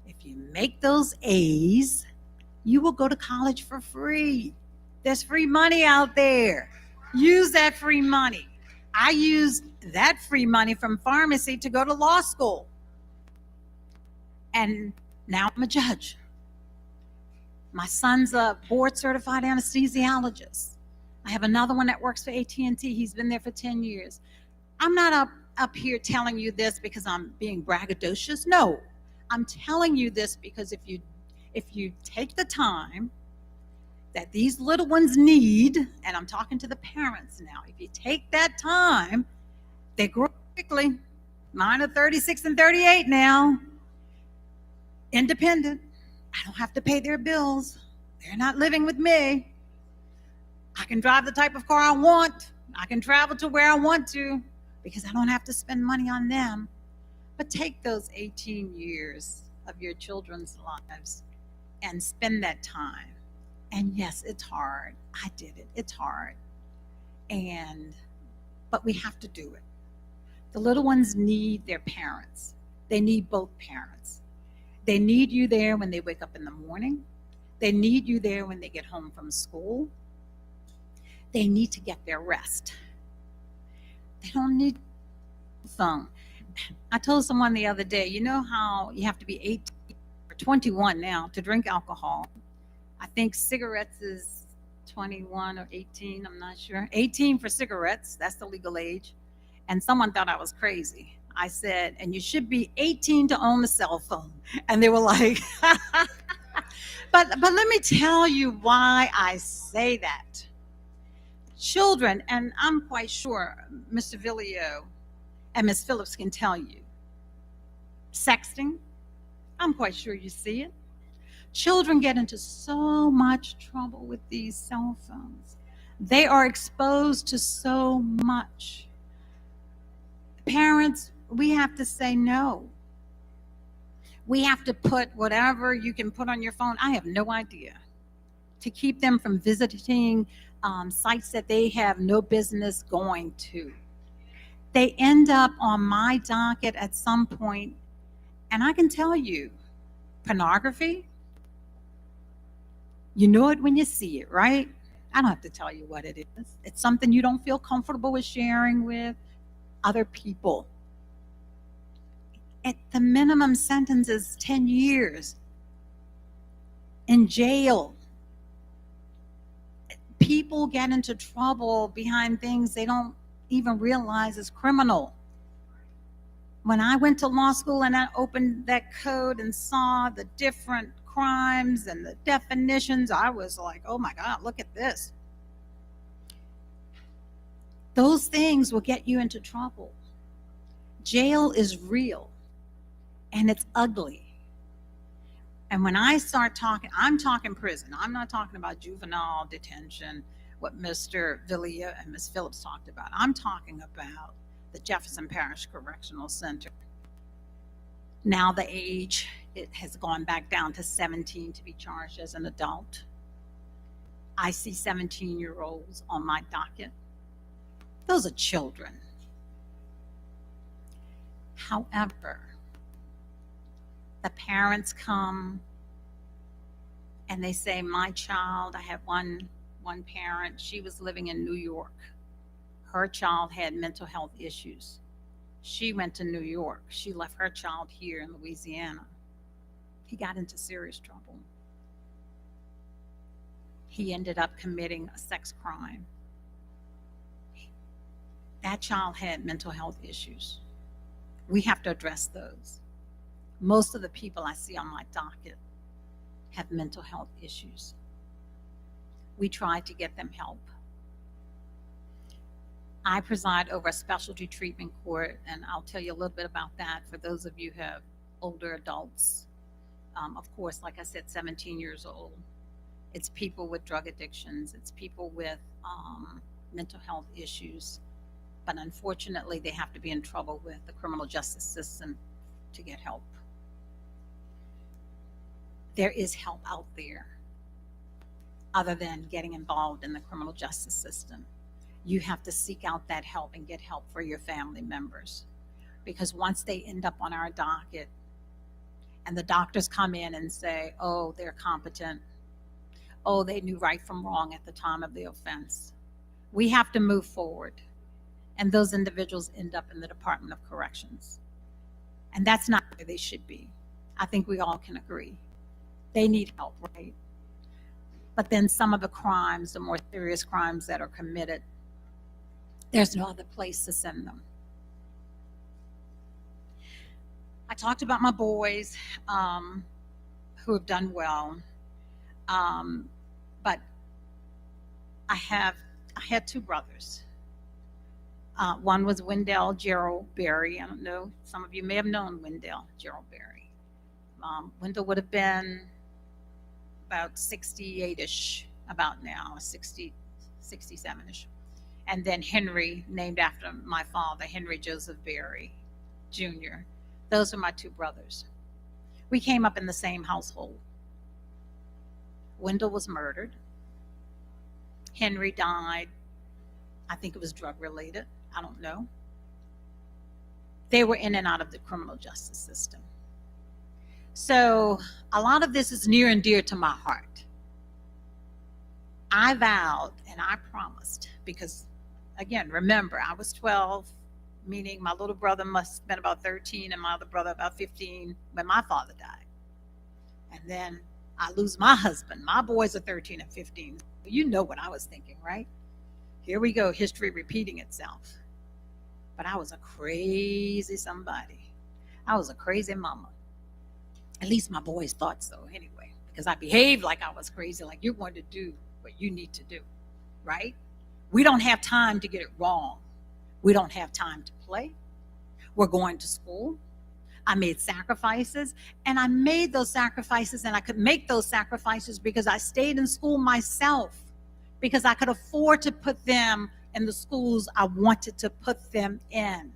if you make those A's, you will go to college for free. There's free money out there. Use that free money. I used that free money from pharmacy to go to law school. And now I'm a judge. My son's a board certified anesthesiologist. I have another one that works for AT&T. He's been there for 10 years. I'm not up here telling you this because I'm being braggadocious. No, I'm telling you this because if you take the time that these little ones need, and I'm talking to the parents now, if you take that time, they grow quickly. Mine are 36 and 38 now. Independent. I don't have to pay their bills. They're not living with me. I can drive the type of car I want. I can travel to where I want to because I don't have to spend money on them. But take those 18 years of your children's lives and spend that time. And yes, it's hard. I did it. It's hard. But we have to do it. The little ones need their parents. They need both parents. They need you there when they wake up in the morning. They need you there when they get home from school. They need to get their rest. They don't need a phone. I told someone the other day, you know how you have to be 18 or 21 now to drink alcohol? I think cigarettes is 21 or 18, I'm not sure. 18 for cigarettes, that's the legal age. And someone thought I was crazy. I said, and you should be 18 to own a cell phone. And they were like, but let me tell you why I say that. Children, and I'm quite sure Mr. Villio and Ms. Phillips can tell you, sexting, I'm quite sure you see it. Children get into so much trouble with these cell phones. They are exposed to so much. Parents, we have to say no. We have to put whatever you can put on your phone. I have no idea. To keep them from visiting sites that they have no business going to. They end up on my docket at some point, and I can tell you, pornography, you know it when you see it, right? I don't have to tell you what it is. It's something you don't feel comfortable with sharing with other people. The minimum sentence is 10 years in jail. People get into trouble behind things they don't even realize is criminal. When I went to law school and I opened that code and saw the different crimes and the definitions, I was like, oh my God, look at this. Those things will get you into trouble. Jail is real and it's ugly. And when I start talking, I'm talking prison. I'm not talking about juvenile detention, what Mr. Villia and Ms. Phillips talked about. I'm talking about the Jefferson Parish Correctional Center. Now the age, it has gone back down to 17 to be charged as an adult. I see 17-year-olds on my docket. Those are children. However, the parents come and they say, my child, I have one parent, she was living in New York. Her child had mental health issues. She went to New York. She left her child here in Louisiana. He got into serious trouble. He ended up committing a sex crime. That child had mental health issues. We have to address those. Most of the people I see on my docket have mental health issues. We try to get them help. I preside over a specialty treatment court, and I'll tell you a little bit about that for those of you who have older adults. Of course, like I said, 17 years old. It's people with drug addictions. It's people with mental health issues. But unfortunately, they have to be in trouble with the criminal justice system to get help. There is help out there other than getting involved in the criminal justice system. You have to seek out that help and get help for your family members. Because once they end up on our docket and the doctors come in and say, oh, they're competent, oh, they knew right from wrong at the time of the offense, we have to move forward. And those individuals end up in the Department of Corrections. And that's not where they should be. I think we all can agree. They need help, right? But then some of the crimes, the more serious crimes that are committed, there's no other place to send them. I talked about my boys who have done well, but I had two brothers. One was Wendell Gerald Berry. I don't know, some of you may have known Wendell Gerald Berry. Wendell would have been about 68-ish about now, 60, 67-ish. And then Henry, named after my father, Henry Joseph Berry Jr. Those are my two brothers. We came up in the same household. Wendell was murdered. Henry died. I think it was drug related. I don't know. They were in and out of the criminal justice system. So a lot of this is near and dear to my heart. I vowed and I promised, because again, remember, I was 12, meaning my little brother must have been about 13 and my other brother about 15 when my father died. And then I lose my husband. My boys are 13 and 15. You know what I was thinking, right? Here we go, history repeating itself. But I was a crazy somebody. I was a crazy mama. At least my boys thought so anyway, because I behaved like I was crazy, like you're going to do what you need to do, right? We don't have time to get it wrong. We don't have time to play. We're going to school. I made sacrifices, and I made those sacrifices, and I could make those sacrifices because I stayed in school myself, because I could afford to put them in the schools I wanted to put them in.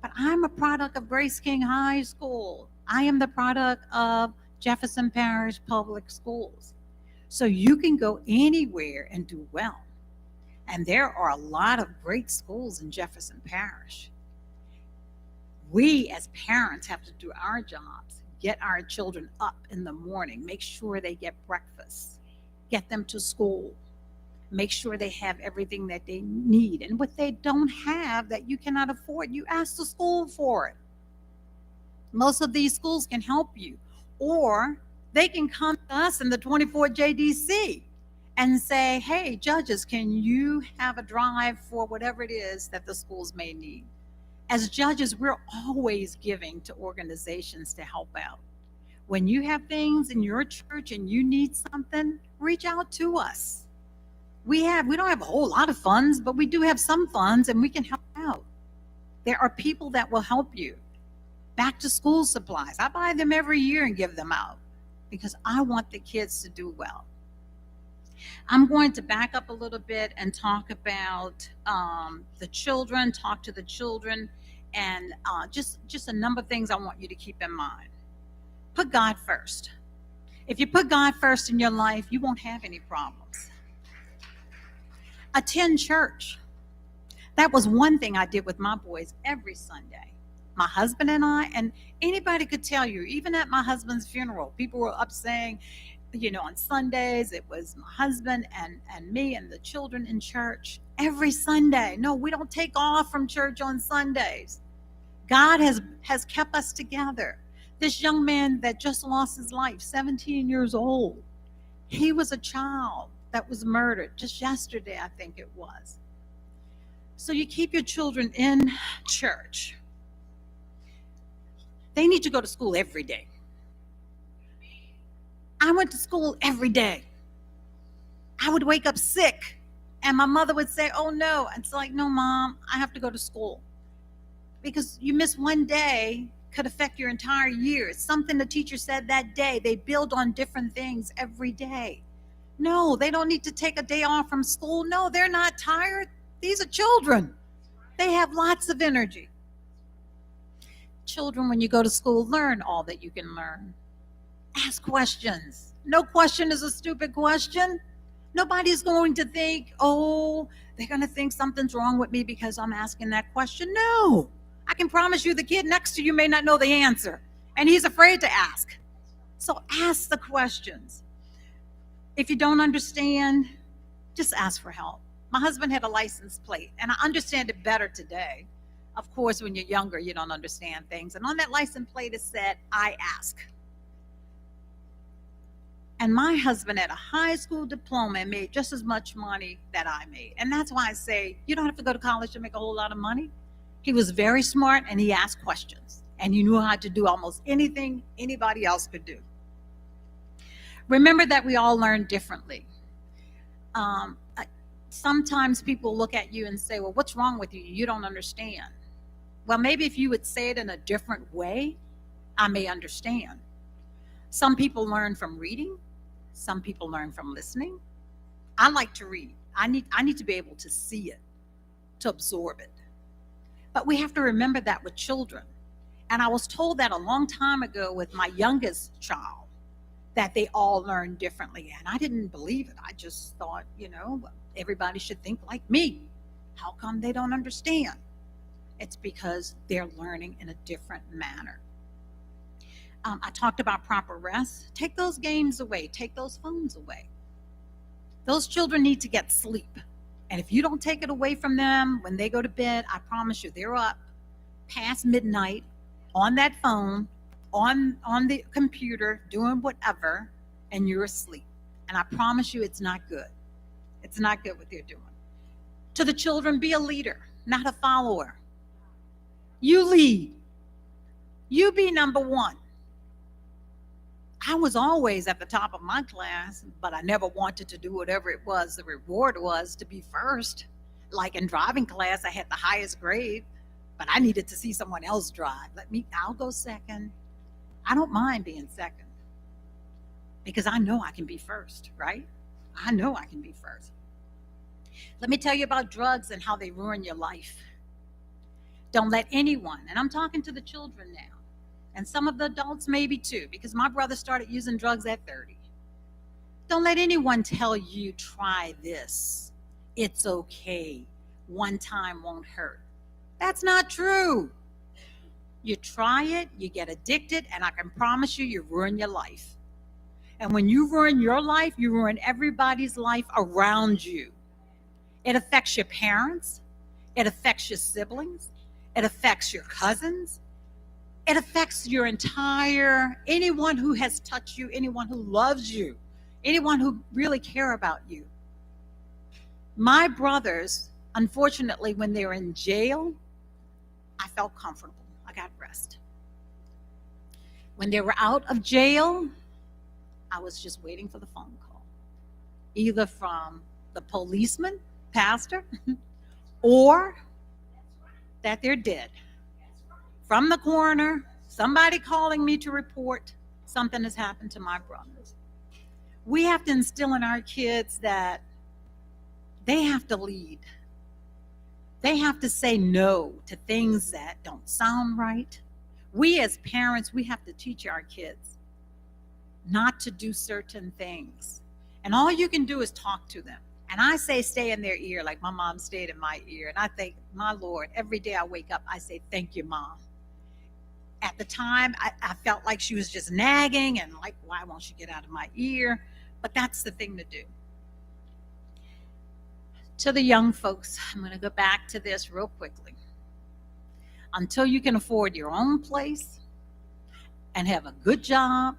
But I'm a product of Grace King High School. I am the product of Jefferson Parish Public Schools. So you can go anywhere and do well. And there are a lot of great schools in Jefferson Parish. We as parents have to do our jobs, get our children up in the morning, make sure they get breakfast, get them to school, make sure they have everything that they need. And what they don't have that you cannot afford, you ask the school for it. Most of these schools can help you, or they can come to us in the 24 JDC and say, hey, judges, can you have a drive for whatever it is that the schools may need? As judges, we're always giving to organizations to help out. When you have things in your church and you need something, reach out to us. We don't have a whole lot of funds, but we do have some funds and we can help out. There are people that will help you. Back to school supplies. I buy them every year and give them out. because I want the kids to do well. I'm going to back up a little bit and talk about the children, talk to the children, and just a number of things I want you to keep in mind. Put God first. If you put God first in your life, you won't have any problems. Attend church. That was one thing I did with my boys every Sunday. My husband and I, and anybody could tell you, even at my husband's funeral, people were up saying, on Sundays, it was my husband and me and the children in church every Sunday. No, we don't take off from church on Sundays. God has kept us together. This young man that just lost his life, 17 years old, he was a child that was murdered just yesterday, I think it was. So you keep your children in church. They need to go to school every day. I went to school every day. I would wake up sick and my mother would say, "Oh no." It's like, "No, Mom, I have to go to school." Because you miss one day could affect your entire year. It's something the teacher said that day. They build on different things every day. No, they don't need to take a day off from school. No, they're not tired. These are children. They have lots of energy. Children, when you go to school, learn all that you can learn. Ask questions. No question is a stupid question. Nobody's going to think, "Oh, they're going to think something's wrong with me because I'm asking that question." No. I can promise you the kid next to you may not know the answer, and he's afraid to ask. So ask the questions. If you don't understand, just ask for help. My husband had a license plate, and I understand it better today. Of course, when you're younger, you don't understand things. And on that license plate, it said, "I ask." And my husband had a high school diploma and made just as much money that I made. And that's why I say, you don't have to go to college to make a whole lot of money. He was very smart and he asked questions. And he knew how to do almost anything anybody else could do. Remember that we all learn differently. Sometimes people look at you and say, "Well, what's wrong with you? You don't understand." Well, maybe if you would say it in a different way, I may understand. Some people learn from reading. Some people learn from listening. I like to read. I need to be able to see it, to absorb it. But we have to remember that with children. And I was told that a long time ago with my youngest child, that they all learn differently. And I didn't believe it. I just thought, everybody should think like me. How come they don't understand? It's because they're learning in a different manner. I talked about proper rest. Take those games away. Take those phones away. Those children need to get sleep. And if you don't take it away from them when they go to bed, I promise you, they're up past midnight on that phone, on the computer, doing whatever, and you're asleep. And I promise you, it's not good. It's not good what they're doing. To the children, be a leader, not a follower. You lead. You be number one. I was always at the top of my class, but I never wanted to do whatever it was the reward was to be first. Like in driving class, I had the highest grade, but I needed to see someone else drive. I'll go second. I don't mind being second because I know I can be first, right? I know I can be first. Let me tell you about drugs and how they ruin your life. Don't let anyone, and I'm talking to the children now, and some of the adults maybe too, because my brother started using drugs at 30. Don't let anyone tell you, "Try this. It's okay. One time won't hurt." That's not true. You try it, you get addicted, and I can promise you, you ruin your life. And when you ruin your life, you ruin everybody's life around you. It affects your parents. It affects your siblings. It affects your cousins. It affects your anyone who has touched you, anyone who loves you, anyone who really care about you. My brothers, unfortunately, when they were in jail, I felt comfortable. I got rest. When they were out of jail, I was just waiting for the phone call, either from the policeman, pastor, or that they're dead. From the coroner, somebody calling me to report something has happened to my brothers. We have to instill in our kids that they have to lead. They have to say no to things that don't sound right. We as parents, we have to teach our kids not to do certain things. And all you can do is talk to them. And I say stay in their ear like my mom stayed in my ear. And I think, my Lord, every day I wake up, I say, thank you, Mom. At the time, I felt like she was just nagging and like, why won't she get out of my ear? But that's the thing to do. To the young folks, I'm going to go back to this real quickly. Until you can afford your own place and have a good job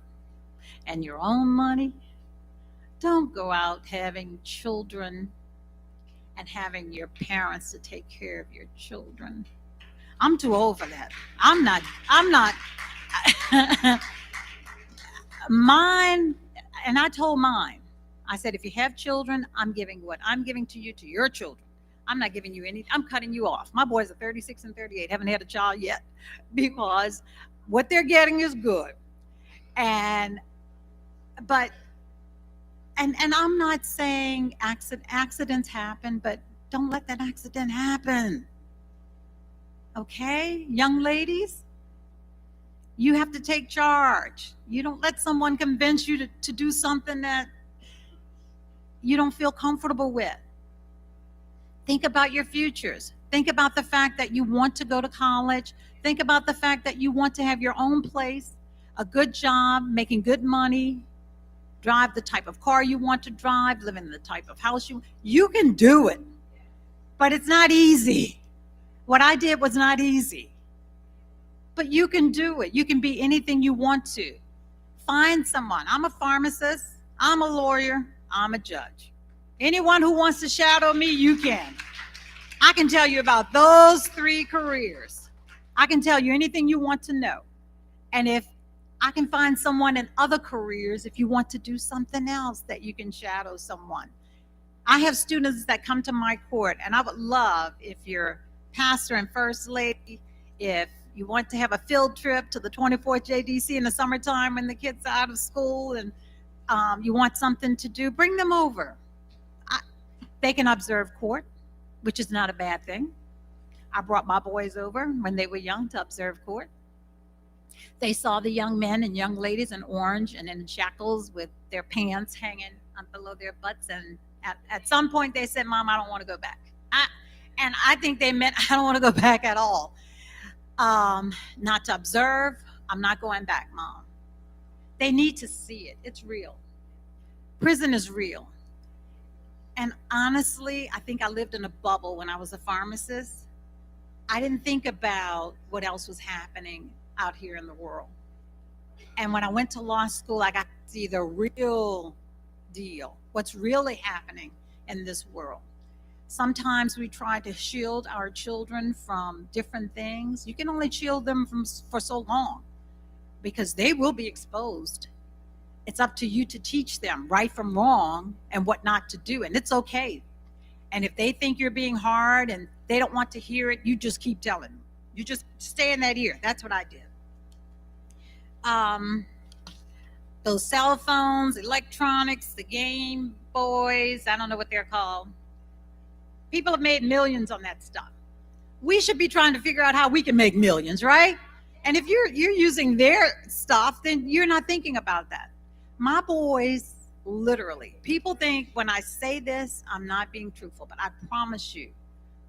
and your own money, don't go out having children and having your parents to take care of your children. I'm too old for that. I'm not mine. And I told mine, I said, if you have children, I'm giving what I'm giving to you to your children. I'm not giving you any, I'm cutting you off. My boys are 36 and 38, haven't had a child yet, because what they're getting is good. And I'm not saying accidents happen, but don't let that accident happen. Okay, young ladies, you have to take charge. You don't let someone convince you to do something that you don't feel comfortable with. Think about your futures. Think about the fact that you want to go to college. Think about the fact that you want to have your own place, a good job, making good money, drive the type of car you want to drive, live in the type of house you can do it. But it's not easy. What I did was not easy. But you can do it. You can be anything you want to. Find someone. I'm a pharmacist. I'm a lawyer. I'm a judge. Anyone who wants to shadow me, you can. I can tell you about those 3 careers. I can tell you anything you want to know. And if I can find someone in other careers, if you want to do something else, that you can shadow someone. I have students that come to my court, and I would love if your pastor and first lady, if you want to have a field trip to the 24th JDC in the summertime when the kids are out of school and you want something to do, bring them over. They can observe court, which is not a bad thing. I brought my boys over when they were young to observe court. They saw the young men and young ladies in orange and in shackles with their pants hanging below their butts. And at some point they said, Mom, I don't want to go back. And I think they meant, I don't want to go back at all. Not to observe. I'm not going back, Mom. They need to see it. It's real. Prison is real. And honestly, I think I lived in a bubble when I was a pharmacist. I didn't think about what else was happening out here in the world. And when I went to law school, I got to see the real deal, what's really happening in this world. Sometimes we try to shield our children from different things. You can only shield them for so long because they will be exposed. It's up to you to teach them right from wrong and what not to do, and it's okay. And if they think you're being hard and they don't want to hear it, you just keep telling them. You just stay in that ear. That's what I did. Those cell phones, electronics, the Game Boys, I don't know what they're called. People have made millions on that stuff. We should be trying to figure out how we can make millions, right? And if you're using their stuff, then you're not thinking about that. My boys, literally, people think when I say this, I'm not being truthful, but I promise you,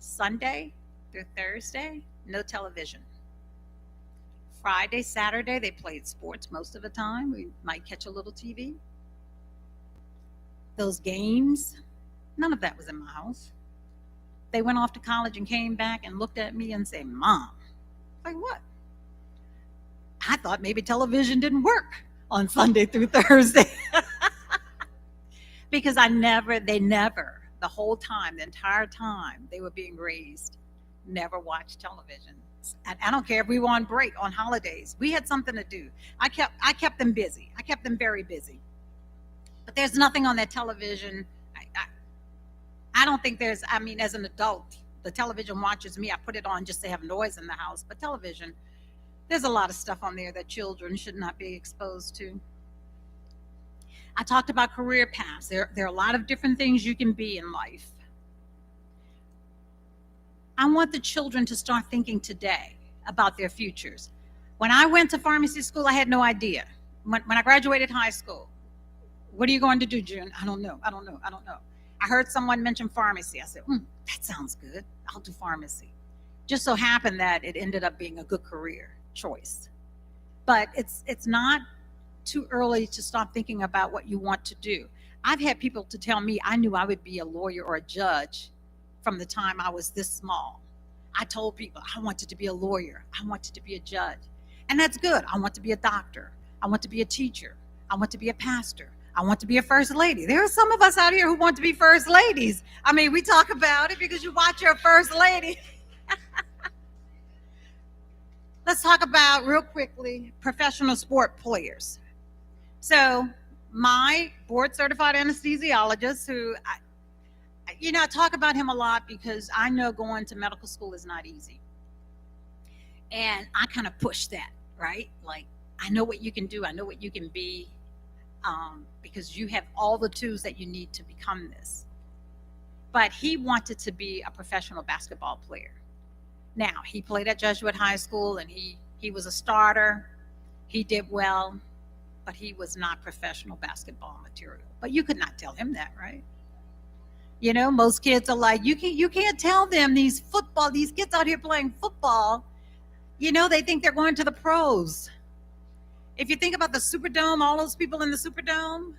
Sunday through Thursday, no television. Friday, Saturday, they played sports most of the time. We might catch a little TV. Those games, none of that was in my house. They went off to college and came back and looked at me and said, Mom. Like, what? I thought maybe television didn't work on Sunday through Thursday. Because they never, the whole time, the entire time they were being raised, never watched television. And I don't care if we were on break, on holidays. We had something to do. I kept them busy. I kept them very busy. But there's nothing on that television. I don't think there's, I mean, as an adult, the television watches me. I put it on just to have noise in the house. But television, There's a lot of stuff on there that children should not be exposed to. I talked about career paths. There are a lot of different things you can be in life. I want the children to start thinking today about their futures. When I went to pharmacy school, I had no idea. When I graduated high school, what are you going to do, June? I don't know. I heard someone mention pharmacy. I said, that sounds good. I'll do pharmacy. Just so happened that it ended up being a good career choice. But it's not too early to start thinking about what you want to do. I've had people to tell me I knew I would be a lawyer or a judge from the time I was this small. I told people I wanted to be a lawyer. I wanted to be a judge. And that's good. I want to be a doctor. I want to be a teacher. I want to be a pastor. I want to be a first lady. There are some of us out here who want to be first ladies. I mean, we talk about it because you watch your first lady. Let's talk about, real quickly, professional sport players. So my board certified anesthesiologist, who, I talk about him a lot because I know going to medical school is not easy. And I kind of push that, right? Like, I know what you can do. I know what you can be, because you have all the tools that you need to become this. But he wanted to be a professional basketball player. Now, he played at Jesuit High School, and he was a starter. He did well, but he was not professional basketball material. But you could not tell him that, right? Most kids are like, you can't tell them these kids out here playing football, they think they're going to the pros. If you think about the Superdome, all those people in the Superdome,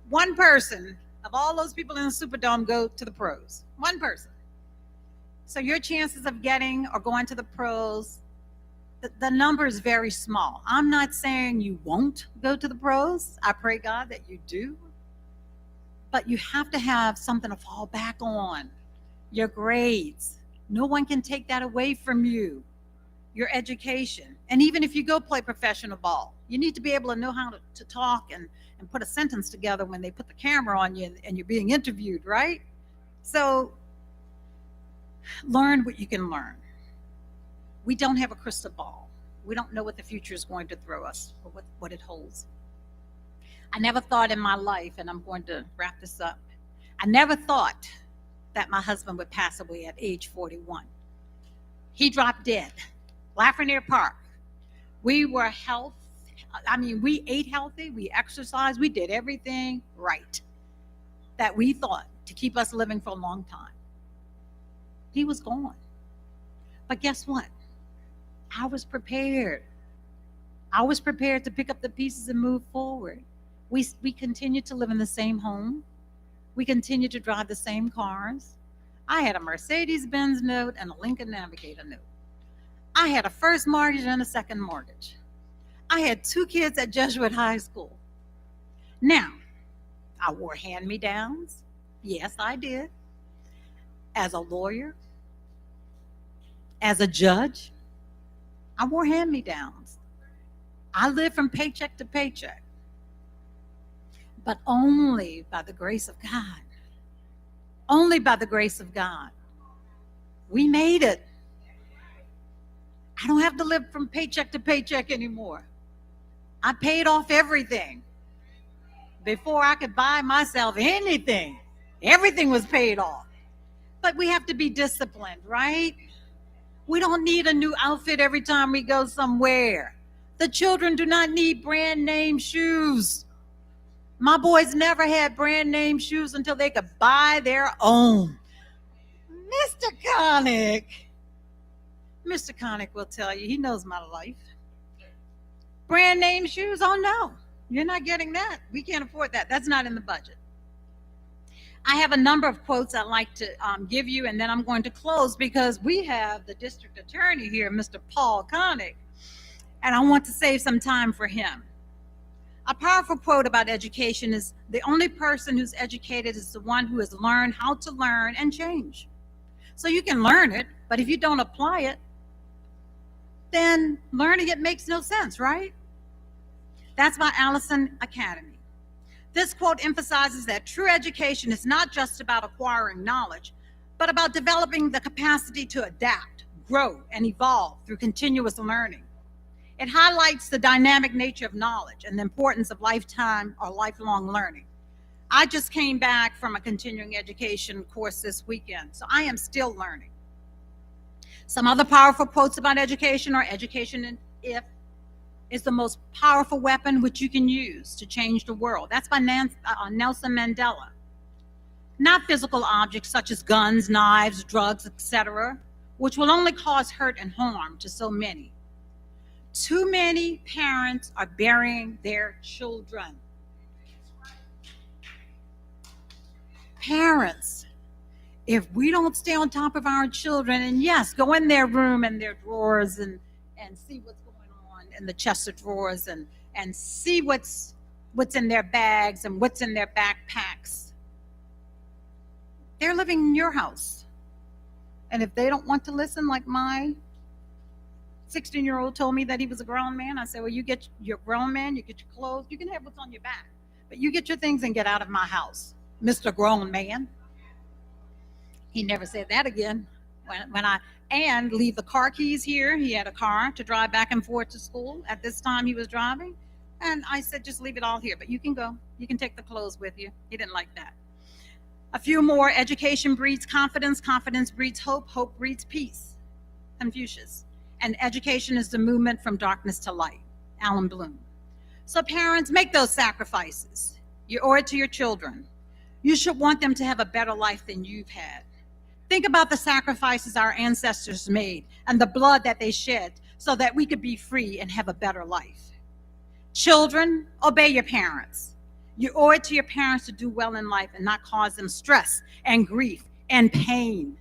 one person of all those people in the Superdome go to the pros. One person. So your chances of getting or going to the pros, the number is very small. I'm not saying you won't go to the pros. I pray God that you do. But you have to have something to fall back on. Your grades. No one can take that away from you. Your education. And even if you go play professional ball, you need to be able to know how to talk and put a sentence together when they put the camera on you and you're being interviewed, right? So learn what you can learn. We don't have a crystal ball. We don't know what the future is going to throw us or what it holds. I never thought in my life, and I'm going to wrap this up, I never thought that my husband would pass away at age 41. He dropped dead. Lafreniere Park. We were we ate healthy, we exercised, we did everything right that we thought to keep us living for a long time. He was gone. But guess what? I was prepared. I was prepared to pick up the pieces and move forward. We continued to live in the same home. We continued to drive the same cars. I had a Mercedes-Benz note and a Lincoln Navigator note. I had a first mortgage and a second mortgage. I had 2 kids at Jesuit High School. Now, I wore hand-me-downs. Yes, I did. As a lawyer, as a judge, I wore hand-me-downs. I lived from paycheck to paycheck. But only by the grace of God. Only by the grace of God. We made it. I don't have to live from paycheck to paycheck anymore. I paid off everything. Before I could buy myself anything, everything was paid off. But we have to be disciplined, right? We don't need a new outfit every time we go somewhere. The children do not need brand name shoes. My boys never had brand name shoes until they could buy their own. Mr. Connick will tell you, he knows my life. Brand name shoes, oh no, you're not getting that. We can't afford that. That's not in the budget. I have a number of quotes I'd like to give you, and then I'm going to close because we have the district attorney here, Mr. Paul Connick, and I want to save some time for him. A powerful quote about education is, the only person who's educated is the one who has learned how to learn and change. So you can learn it, but if you don't apply it, then learning it makes no sense, right? That's by Allison Academy. This quote emphasizes that true education is not just about acquiring knowledge, but about developing the capacity to adapt, grow, and evolve through continuous learning. It highlights the dynamic nature of knowledge and the importance of lifetime or lifelong learning. I just came back from a continuing education course this weekend, so I am still learning. Some other powerful quotes about education are education if is the most powerful weapon which you can use to change the world. That's by Nelson Mandela. Not physical objects such as guns, knives, drugs, etc., which will only cause hurt and harm to so many. Too many parents are burying their children. Parents, if we don't stay on top of our children, and yes, go in their room and their drawers and see what's going on in the chest of drawers and see what's in their bags and what's in their backpacks. They're living in your house. And if they don't want to listen, like my 16-year-old told me that he was a grown man, I said, well, you get your grown man, you get your clothes, you can have what's on your back, but you get your things and get out of my house, Mr. Grown Man. He never said that again. And leave the car keys here. He had a car to drive back and forth to school. At this time he was driving. And I said, just leave it all here, but you can go. You can take the clothes with you. He didn't like that. A few more. Education breeds confidence. Confidence breeds hope. Hope breeds peace. Confucius. And education is the movement from darkness to light. Alan Bloom. So parents, make those sacrifices. You owe it to your children. You should want them to have a better life than you've had. Think about the sacrifices our ancestors made and the blood that they shed so that we could be free and have a better life. Children, obey your parents. You owe it to your parents to do well in life and not cause them stress and grief and pain.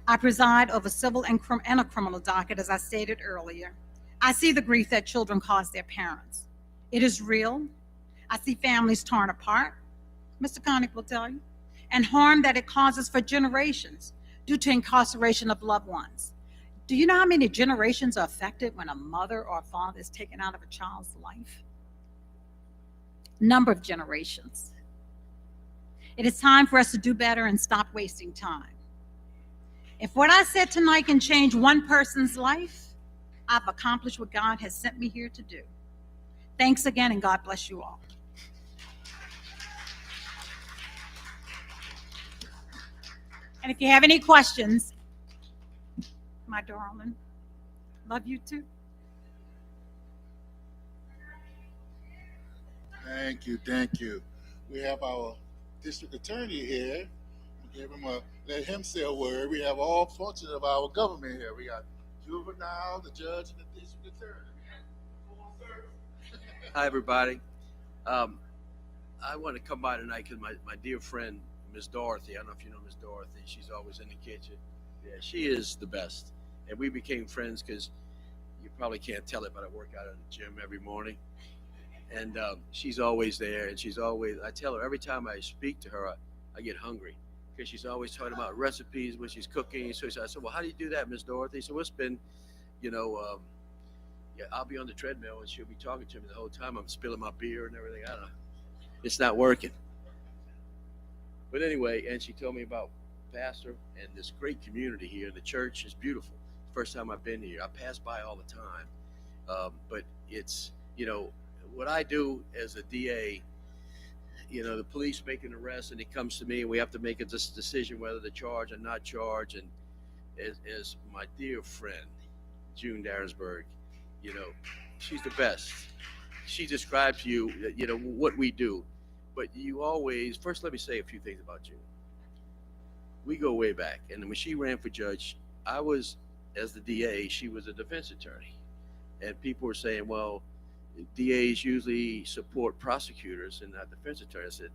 I preside over civil and a criminal docket, as I stated earlier. I see the grief that children cause their parents. It is real. I see families torn apart, Mr. Connick will tell you, and harm that it causes for generations due to incarceration of loved ones. Do you know how many generations are affected when a mother or a father is taken out of a child's life? Number of generations. It is time for us to do better and stop wasting time. If what I said tonight can change one person's life, I've accomplished what God has sent me here to do. Thanks again, and God bless you all. And if you have any questions, my darling, love you too. Thank you, thank you. We have our district attorney here. Let him say a word. We have all functions of our government here. We got juvenile, the judge, and the district attorney. Hi, everybody. I want to come by tonight because my dear friend, Miss Dorothy, I don't know if you know Miss Dorothy, she's always in the kitchen. Yeah, she is the best. And we became friends because you probably can't tell it, but I work out in the gym every morning. And she's always there, and I tell her every time I speak to her, I get hungry because she's always talking about recipes when she's cooking. So I said, well, how do you do that, Miss Dorothy? So it's been, I'll be on the treadmill and she'll be talking to me the whole time. I'm spilling my beer and everything. I don't know. It's not working. But anyway, and she told me about Pastor and this great community here. The church is beautiful. First time I've been here. I pass by all the time. But it's, what I do as a DA, the police make an arrest and it comes to me and we have to make a decision whether to charge or not charge. And as my dear friend, June Daresberg, she's the best. She described to you, what we do. But you always, first let me say a few things about June. We go way back. And when she ran for judge, I was, as the DA, she was a defense attorney. And people were saying, well, DAs usually support prosecutors and not defense attorneys. I said,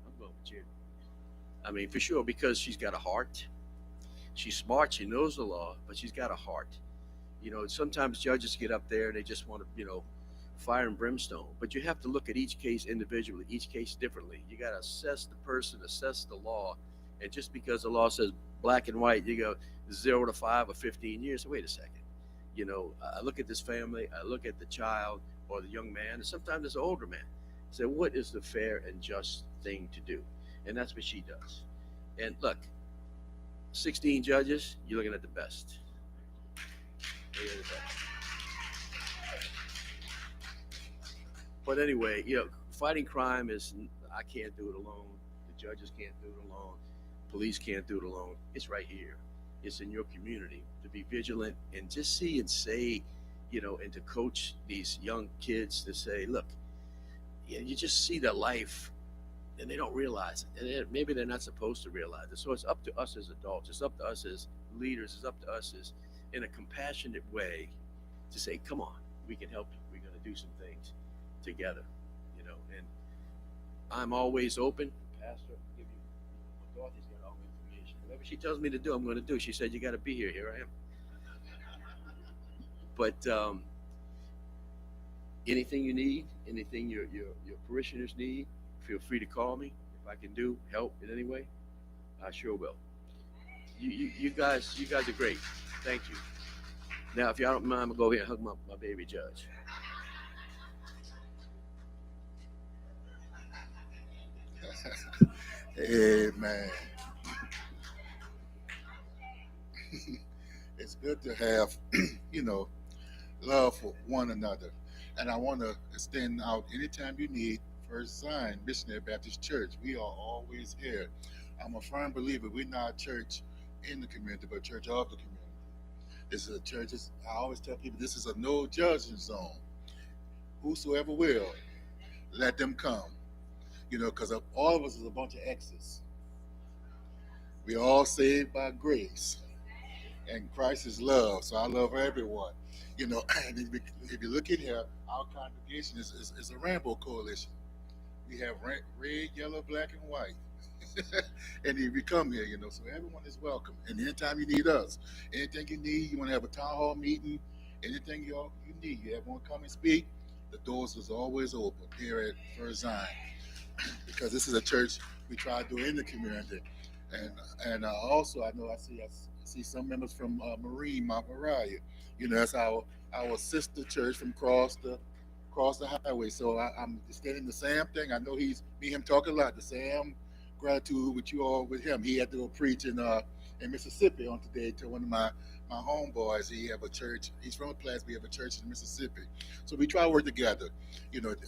I'm going with June. I mean, for sure, because she's got a heart. She's smart, she knows the law, but she's got a heart. Sometimes judges get up there and they just want to, fire and brimstone. But you have to look at each case individually, each case differently. You got to assess the person, assess the law. And just because the law says black and white, you go 0 to 5 or 15 years. So wait a second. I look at this family, I look at the child or the young man, and sometimes it's an older man. I say, what is the fair and just thing to do? And that's what she does. And look, 16 judges, you're looking at the best. But anyway, fighting crime I can't do it alone. The judges can't do it alone. Police can't do it alone. It's right here. It's in your community to be vigilant and just see and say, and to coach these young kids to say, look, you just see their life and they don't realize it. And maybe they're not supposed to realize it. So it's up to us as adults. It's up to us as leaders. It's up to us as in a compassionate way to say, come on, we can help you. We're going to do some things together, and I'm always open. Pastor, give you, Dorothy's got all the information. Whatever she tells me to do, I'm going to do. She said, you got to be here. Here I am. But anything you need, anything your parishioners need, feel free to call me. If I can help in any way, I sure will. You guys are great. Thank you. Now, if y'all don't mind, I'm gonna go here and hug my baby Judge. Amen. It's good to have, love for one another. And I want to extend out anytime you need First Sign Missionary Baptist Church. We are always here. I'm a firm believer we're not a church in the community, but a church of the community. This is a church, I always tell people, this is a no judgment zone. Whosoever will, let them come. Because all of us is a bunch of exes. We all saved by grace. And Christ is love, so I love everyone. And if you look in here, our congregation is a rainbow coalition. We have red, yellow, black, and white. And if you come here, so everyone is welcome. And anytime you need us, anything you need, you want to have a town hall meeting, anything you need, you want to come and speak, the doors is always open here at First Zion. Because this is a church we try to do in the community. And also, I know I see some members from Marine, Mount Moriah. That's our sister church from across the highway. So I'm stating the same thing. I know me and him talk a lot. The same gratitude with you all with him. He had to go preach in Mississippi on today to one of my homeboys. He have a church. He's from a place. We have a church in Mississippi. So we try to work together.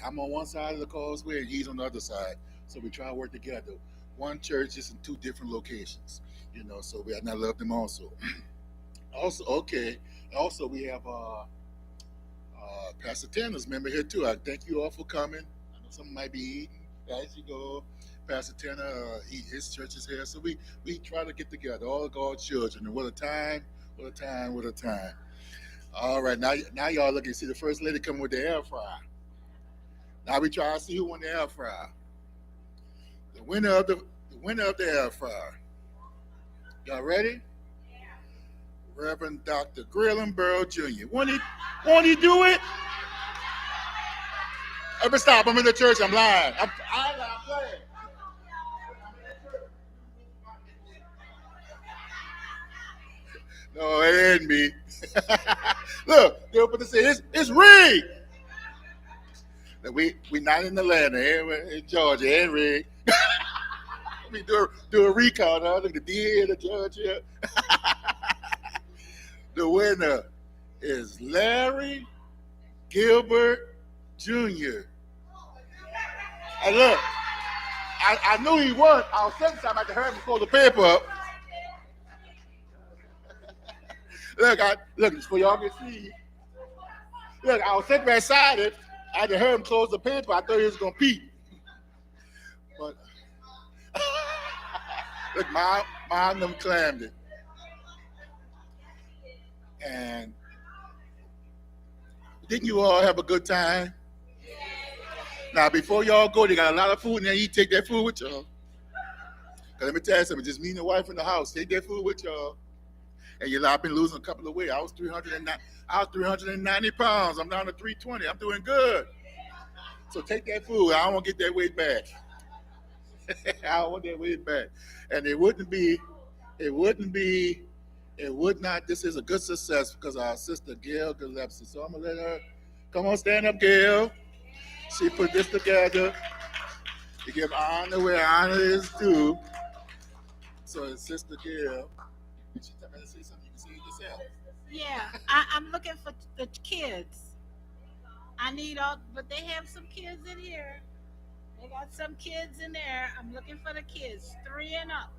I'm on one side of the causeway and he's on the other side. So we try to work together. One church just in two different locations. So and I love them also. Also, we have Pastor Tanner's member here too. I thank you all for coming. I know some might be eating as you go. Pastor Tanner, his church is here. So we try to get together, all of God's children. And what a time. All right, now y'all looking to see the first lady coming with the air fryer. Now we try to see who won the air fryer. The winner of the air fryer. Y'all ready? Yeah. Reverend Dr. Grillenborough Jr. Won't he do it? Everybody stop. I'm in the church. I'm lying. I'm playing. No, it ain't me. Look, they open to say it's rigged. We not in Atlanta, in Georgia, ain't rigged. We do a recount. Look at the DA and the judge here. The winner is Larry Gilbert Jr. And look, I knew he won. I was sitting time at the heard him pull the paper up. Look, so y'all can see. Look, I was sitting there excited. I had to hear him close the paper. I thought he was gonna peep. But look, mom them claimed it. And didn't you all have a good time? Now, before y'all go, they got a lot of food in there. You take that food with y'all. Cause let me tell you something, just me and the wife in the house, take that food with y'all. And I've been losing a couple of weight. I was 390 pounds. I'm down to 320. I'm doing good. So take that food. I don't want to get that weight back. I don't want that weight back. And it would not, this is a good success because our sister Gail Gillespie. So I'm going to let her, come on, stand up, Gail. She put this together to give honor where honor is due. So it's Sister Gail. She tell me to say something, you can say it yourself. Yeah, I'm looking for the kids. I need all, but they have some kids in here. They got some kids in there. I'm looking for the kids, 3 and up.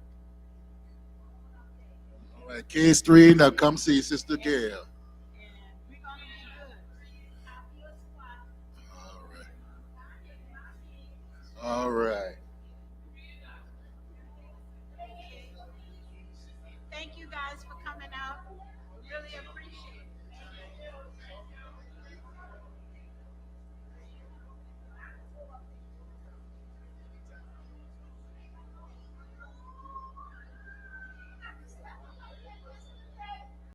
All right, kids 3 and up, come see Sister Gail.